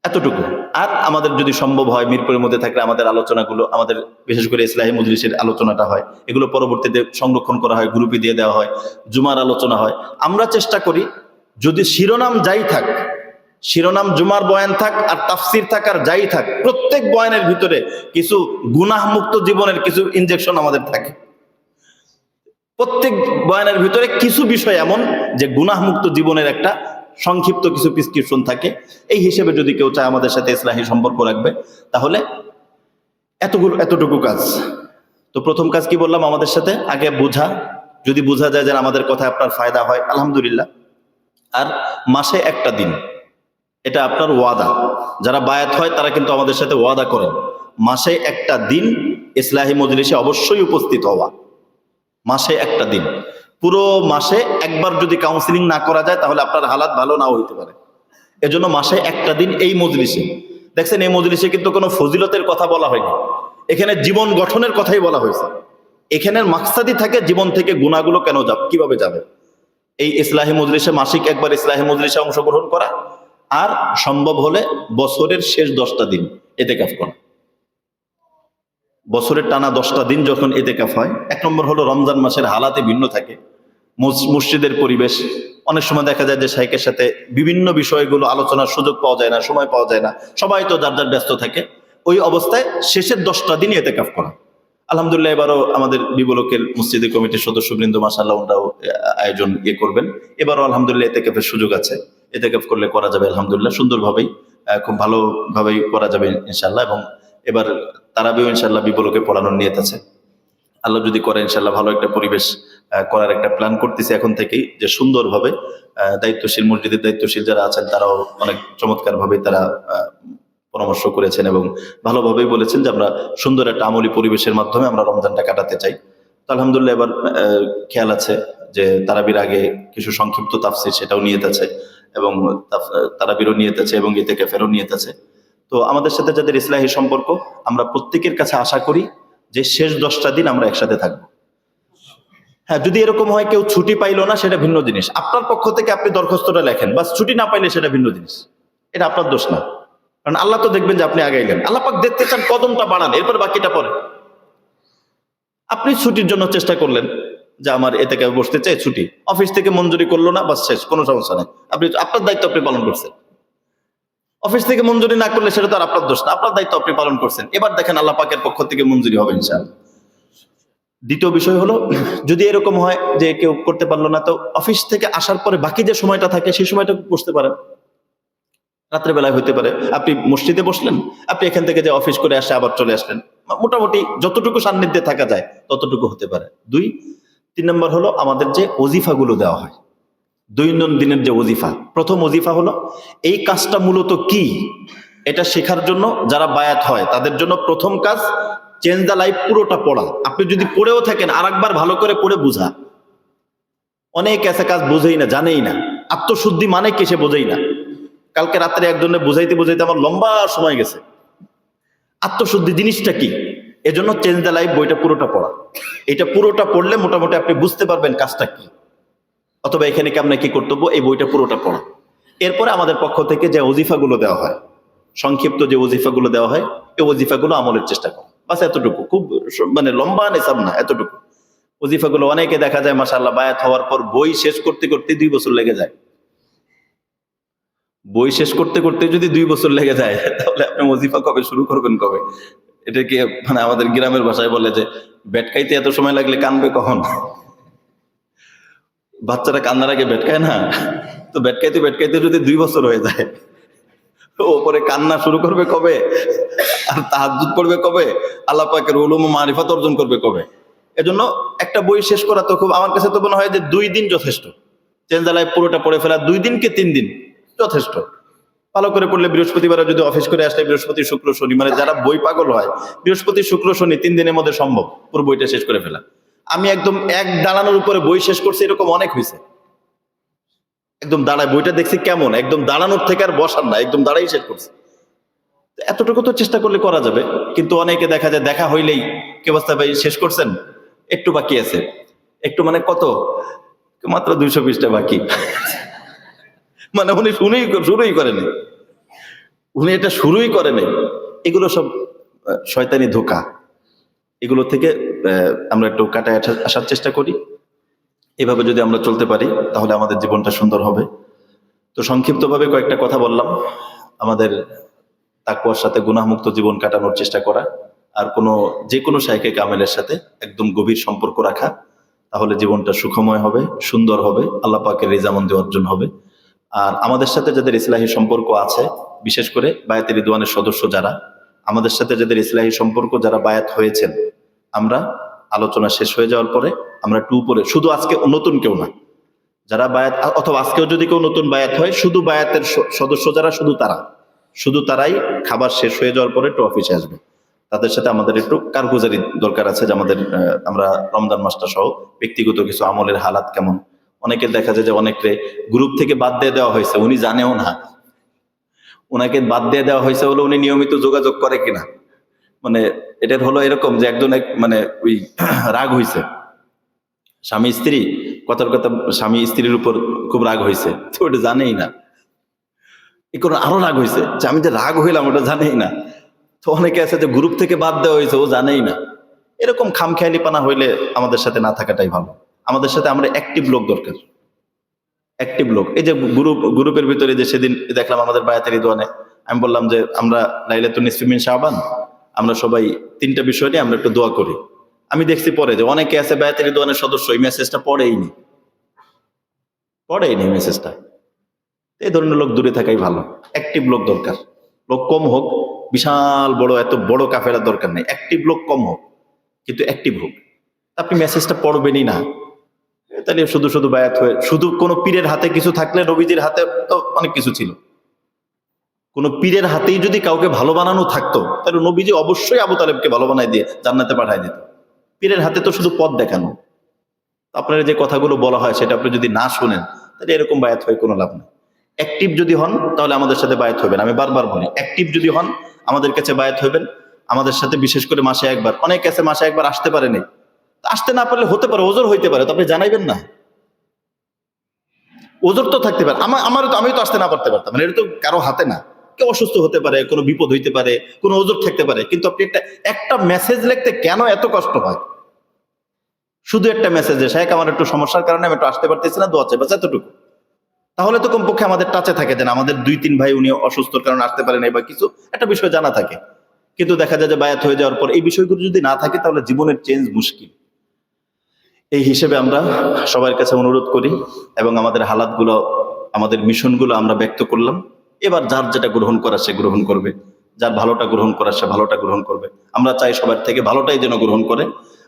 এতটুকু। আর আমাদের যদি সম্ভব হয় মিরপুরের মধ্যে থাকলে আমাদের আলোচনাগুলো, আমাদের বিশেষ করে ইসলাহি মজলিসের আলোচনাটা হয়, এগুলো পরবর্তীতে সংরক্ষণ করা হয়, গ্রুপে দিয়ে দেওয়া হয়, জুমার আলোচনা হয়। আমরা চেষ্টা করি যদি শিরোনাম যাই থাক, শিরোনাম জুমার বয়ান থাক আর তাফসির থাক আর যাই থাক, প্রত্যেক বয়ানের ভিতরে কিছু গুনাহমুক্ত জীবনের কিছু ইনজেকশন আমাদের থাকে। প্রত্যেক বয়ানের ভিতরে কিছু বিষয় এমন যে গুনাহমুক্ত জীবনের একটা সংক্ষিপ্ত কিছু প্রেসক্রিপশন থাকে। এই হিসেবে যদি কেউ চায় আমাদের সাথে ইসলাহি সম্পর্ক রাখবে, তাহলে এতটুকু কাজ। তো প্রথম কাজ কি বললাম, আমাদের সাথে আগে বোঝা, যদি বোঝা যায় যে আমাদের কথা আপনার ফায়দা হয় আলহামদুলিল্লাহ। আর মাসে একটা দিন, এটা আপনার ওয়াদা। যারা বায়াত হয় তারা কিন্তু আমাদের সাথে ওয়াদা করেন, মাসে একটা দিন ইসলাহি মজলিসে অবশ্যই উপস্থিত হওয়া। মাসে একটা দিন, পুরো মাসে একবার যদি কাউন্সিলিং না করা যায় তাহলে আপনার হালাত ভালো নাও হইতে পারে। এজন্য মাসে একটা দিন এই মজলিসে, দেখছেন এই মজলিসে কিন্তু কোনো ফজিলতের কথা বলা হয়নি, এখানে জীবন গঠনের কথাই বলা হয়েছে। এখানের মাকসাদই থাকে জীবন থেকে গুনাহগুলো কেন কিভাবে যাবে। এই ইসলাহি মজলিসে মাসিক একবার ইসলাহি মজলিসে অংশগ্রহণ করা, আর সম্ভব হলে বছরের শেষ 10টা দিন ইতিকাফ করা। বছরের টানা 10টা দিন যখন ইতিকাফ হয়, এক নম্বর হলো রমজান মাসের হালাতে ভিন্ন থাকে, মসজিদের পরিবেশ, অনেক সময় দেখা যায় যে শাইখের সাথে বিভিন্ন বিষয়গুলো আলোচনার সুযোগ পাওয়া যায় না, সময় পাওয়া যায় না, সবাই তো যার যার ব্যস্ত থাকে। ওই অবস্থায় শেষের 10টা দিন ইতিকাফ করা। আলহামদুলিল্লাহ এবারও আমাদের বিবলকের মসজিদের কমিটির সদস্যবৃন্দ মাশাআল্লাহ ওনারাও আয়োজন করবেন। এবারও আলহামদুলিল্লাহ ইতিকাফের সুযোগ আছে, ইতিকাফ করলে করা যাবে আলহামদুলিল্লাহ সুন্দরভাবেই, খুব ভালোভাবেই করা যাবে ইনশাআল্লাহ। এবং এবার তারাবিও ইনশাআল্লাহ বিবলকে পড়ানোর নিয়ত আছে, আল্লাহ যদি করে ইনশাআল্লাহ ভালো একটা পরিবেশ করার একটা প্ল্যান করতেছি এখন থেকেই, যে সুন্দরভাবে দায়িত্বশীল মসজিদের দায়িত্বশীল যারা আছেন তারাও অনেক চমৎকার ভাবে তারা পরামর্শ করেছেন এবং ভালোভাবেই বলেছেন যে আমরা সুন্দর একটা আমলি পরিবেশের মাধ্যমে আমরা রমজানটা কাটাতে চাই। তো আলহামদুলিল্লাহ এবার খেয়াল আছে যে তারাবির আগে কিছু সংক্ষিপ্ত তাফসির সেটাও নিয়ত আছে, এবং তারাবিরও নিয়ত আছে এবং ইতিকাফেরও নিয়ত আছে। তো আমাদের সাথে যাদের ইসলাহি সম্পর্ক, আমরা প্রত্যেকের কাছে আশা করি যে শেষ 10টা দিন আমরা একসাথে থাকবো। হ্যাঁ, যদি এরকম হয় কেউ ছুটি পাইলো না সেটা ভিন্ন জিনিস, আপনার পক্ষ থেকে আপনি দরখাস্তটা লেখেন, বাস ছুটি না পাইলে সেটা ভিন্ন জিনিস, এটা আপনার দোষ না। কারণ আল্লাহ তো দেখবেন যে আপনি আগাইলেন, আল্লাহ পাক দেখতে চান কদমটা বাড়ান, এরপর বাকিটা পরে। আপনি ছুটির জন্য চেষ্টা করলেন যে আমার এতে কেউ বসতে চাই, ছুটি, অফিস থেকে মঞ্জুরি করলো না, বাস শেষ, কোনো সমস্যা নেই, আপনি আপনার দায়িত্ব আপনি পালন করছেন। অফিস থেকে মঞ্জুরি না করলে সেটা তো আর আপনার দোষ না, আপনার দায়িত্ব আপনি পালন করছেন। এবার দেখেন আল্লাহ পাকের পক্ষ থেকে মঞ্জুরি হবে ইনশাআল্লাহ। দ্বিতীয় বিষয় হলো, যদি এরকম হয় যে কেউ করতে পারলো না, তো অফিস থেকে আসার পরে বাকি যে সময়টা থাকে সেই সময়টা বসতে পারেন, রাত্রেবেলায় হইতে পারে, আপনি মসজিদে বসলেন, আপনি এখান থেকে যে অফিস করে আসে আবার চলে আসলেন, মোটামুটি যতটুকু সান্নিধ্যে থাকা যায় ততটুকু হতে পারে। 3 নম্বর হলো আমাদের যে ওজিফাগুলো দেওয়া হয়, দৈনন্দিনের যে ওজিফা, প্রথম ওজিফা হলো এই কাজটা মূলত কি এটা শেখার জন্য যারা বায়াত হয় তাদের জন্য প্রথম কাজ চেঞ্জ দ্য লাইফ পুরোটা পড়া। আপনি যদি পড়েও থাকেন আরেকবার ভালো করে পড়ে বুঝা। অনেক এসে কাজ বোঝেই না, জানেই না আত্মশুদ্ধি মানে কি সে বোঝেই না। কালকে রাত্রে একজনের বুঝাইতে আমার লম্বা সময় গেছে, আত্মশুদ্ধি জিনিসটা কি। এজন্য চেঞ্জ দ্য লাইফ বইটা পুরোটা পড়া, এটা পুরোটা পড়লে মোটামুটি আপনি বুঝতে পারবেন কাজটা কি, অথবা এখানে কেমন কি কর্তব্য, এই বইটা পুরোটা পড়া। এরপরে আমাদের পক্ষ থেকে যে ওজিফাগুলো দেওয়া হয়, সংক্ষিপ্ত যে ওজিফাগুলো দেওয়া হয়, এই ওজিফাগুলো আমলের চেষ্টা করা, বাস এতটুকু, খুব মানে লম্বা নিসাব না, এতটুকু ওজিফাগুলো। অনেকে দেখা যায় মাশাআল্লাহ বায়াত হওয়ার পর বই শেষ করতে করতে 2 বছর লেগে যায়। বই শেষ করতে করতে যদি 2 বছর লেগে যায় তাহলে আপনি ওজিফা কবে শুরু করবেন, কবে? এটা কি মানে আমাদের গ্রামের ভাষায় বলে যে বেটকাইতে এত সময় লাগলে কানবে কখন? বাচ্চারা কান্নার আগে বেটকায় না, তো বেটকাইতে বেটকাইতে যদি 2 বছর হয়ে যায়, ওপরে কান্না শুরু করবে কবে, আর তাহাজ্জুদ পড়বে কবে, আল্লাহ পাকের উলুম ও মারিফাত অর্জন করবে কবে? এজন্য একটা বই শেষ করা তো খুব, আমার কাছে তো মনে হয় যে 2 দিন যথেষ্ট। চেঞ্জ দ্য লাইফ পুরোটা পড়ে ফেলা 2 দিন কি 3 দিন যথেষ্ট। ভালো করে পড়লে বৃহস্পতিবারে যদি অফিস করে আসলে বৃহস্পতি শুক্র শনি, মানে যারা বই পাগল হয় বৃহস্পতি শুক্র শনি 3 দিনের মধ্যে সম্ভব পুরো বইটা শেষ করে ফেলা। আমি একদম এক দাঁড়ানোর উপরে বই শেষ করছি, এরকম অনেক হয়েছে। একদম দাঁড়ায় বইটা দেখছি কেমন, একদম দাঁড়ানোর থেকে আর বসার না, একদম দাঁড়াই শেষ করছি। এতটুকু তো চেষ্টা করলে করা যাবে, কিন্তু অনেকে দেখা যায় দেখা হইলেই কি অবস্থা, ভাই শেষ করছেন, একটু বাকি আছে, একটু মানে কত, মাত্র 200 পৃষ্ঠা বাকি, মানে উনি শুরুই করেনি। উনি এটা শুরুই করেনি। এগুলো সব শয়তানি ধোঁকা। এগুলো থেকে আমরা একটু কাটায় আসার চেষ্টা করি। এভাবে যদি আমরা চলতে পারি তাহলে আমাদের জীবনটা সুন্দর হবে। তো সংক্ষিপ্তভাবে কয়েকটা কথা বললাম। আমাদের তাকওয়ার সাথে গুনাহমুক্ত জীবন কাটানোর চেষ্টা করা, আর যে কোনো শাইখে কামেলের সাথে একদম গভীর সম্পর্ক রাখা, তাহলে জীবনটা সুখময় হবে, সুন্দর হবে, আল্লাহ পাকের রিজামন্দি অর্জন হবে। আর আমাদের সাথে যাদের ইসলাহি সম্পর্ক আছে, বিশেষ করে বায়াতে রিদওয়ানের সদস্য যারা, আমাদের সাথে যাদের ইসলাহি সম্পর্ক যারা বায়াত হয়েছেন, আমরা আলোচনা শেষ হয়ে যাওয়ার পরে আমরা একটু উপরে, শুধু আজকে নতুন কেউ না, যারা বায়াত, অথবা আজকেও যদি কেউ নতুন বায়াত হয়, শুধু বায়াতের সদস্য যারা, শুধু তারাই খাবার শেষ হয়ে যাওয়ার পরে একটু অফিসে আসবে। তাদের সাথে আমাদের একটু কারগুজারি দরকার আছে, যে আমাদের আমরা রমজান মাসটা সহ ব্যক্তিগত কিছু আমলের হালাত কেমন। অনেকে দেখা যায় যে অনেকে গ্রুপ থেকে বাদ দিয়ে দেওয়া হয়েছে, উনি জানেও না। ওনাকে বাদ দিয়ে দেওয়া হয়েছে বলে উনি নিয়মিত যোগাযোগ করে কিনা, মানে এটার হলো এরকম যে একজন মানে ওই রাগ হয়েছে, স্বামী স্ত্রী, কথার কথা স্বামী স্ত্রীর উপর খুব রাগ হয়েছে, তো ওটা জানেই না। এখন আরো রাগ হয়েছে যে আমি যে রাগ হইলাম ওটা জানেই না। তো অনেকে আছে যে গ্রুপ থেকে বাদ দেওয়া হয়েছে, ও জানেই না। এরকম খামখেয়ালি পানা হইলে আমাদের সাথে না থাকাটাই ভালো। আমাদের সাথে আমরা অ্যাক্টিভ লোক দরকার, অ্যাক্টিভ লোক। এই যে গ্রুপের ভিতরে যে সেদিন দেখলাম আমাদের বায়াতের রিদওয়ানে, আমি বললাম যে আমরা লাইলাতুন নিসফি মিন শাবান, আমরা সবাই 3টা বিষয় নিয়ে আমরা একটু দোয়া করি। আমি দেখছি পরে যে অনেকে আছে বায়াতের রিদওয়ানের সদস্য, এই মেসেজটা পড়েইনি মেসেজটা। এই ধরনের লোক দূরে থাকাই ভালো, অ্যাক্টিভ লোক দরকার। লোক কম হোক, বিশাল বড় এত বড় কাফেলার দরকার নেই, অ্যাক্টিভ লোক কম হোক কিন্তু অ্যাক্টিভ হোক। আপনি মেসেজটা পড়বেনই না, তাহলে শুধু শুধু বায়াত হয়ে, শুধু কোনো পীরের হাতে কিছু থাকলে, নবীজির হাতে তো অনেক কিছু ছিল, কোনো পীরের হাতেই যদি কাউকে ভালো বানানো থাকতো, তাহলে নবীজি অবশ্যই আবু তালেবকে ভালো বানাই দিয়ে জান্নাতে পাঠায় দিত। পীরের হাতে তো শুধু পথ দেখানো। আপনার যে কথাগুলো বলা হয় সেটা আপনি যদি না শোনেন, তাহলে এরকম বায়াত হয়ে কোনো লাভ নেই। অ্যাক্টিভ যদি হন তাহলে আমাদের সাথে বায়াত হবেন। আমি বারবার বলি, অ্যাক্টিভ যদি হন আমাদের কাছে বায়াত হবেন। আমাদের সাথে বিশেষ করে মাসে একবার, অনেক কাছে মাসে একবার আসতে পারেনি, আসতে না পারলে হতে পারে ওজোর হইতে পারে, তো আপনি জানাইবেন না। ওজোর তো থাকতে পারে, আমি তো আসতে না পারতে পারতাম, মানে এটা তো কারো হাতে না। কেউ অসুস্থ হতে পারে, কোনো বিপদ হইতে পারে, কোনো ওজোর থাকতে পারে, কিন্তু আপনি একটা মেসেজ লিখতে কেন এত কষ্ট হয়? শুধু একটা মেসেজে, শেখ আমার একটু সমস্যার কারণে আমি একটু আসতে পারতেছি না, দোয়া চাই, বাস এতটুকু। তাহলে তো কমপক্ষে আমাদের টাচে থাকে, যে আমাদের 2-3 ভাই উনি অসুস্থর কারণে আসতে পারেন, বা কিছু একটা বিষয় জানা থাকে। কিন্তু দেখা যায় যে বায়াত হয়ে যাওয়ার পর এই বিষয়গুলো যদি না থাকে, তাহলে জীবনের চেঞ্জ মুশকিল। এই হিসেবে আমরা সবার কাছে অনুরোধ করি, এবং আমাদের হালাতগুলো, আমাদের মিশনগুলো আমরা ব্যক্ত করলাম। এবার যার যেটা গ্রহণ করার সে গ্রহণ করবে, যার ভালোটা গ্রহণ করার সে ভালোটা গ্রহণ করবে। আমরা চাই সবার থেকে ভালোটাই যেন গ্রহণ করে।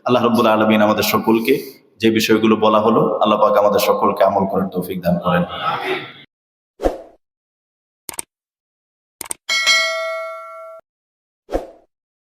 আল্লাহ রাব্বুল আলামিন আমাদের সকলকে, যে বিষয়গুলো বলা হলো, আল্লাহ পাক আমাদের সকলকে আমল করার তৌফিক দান করেন।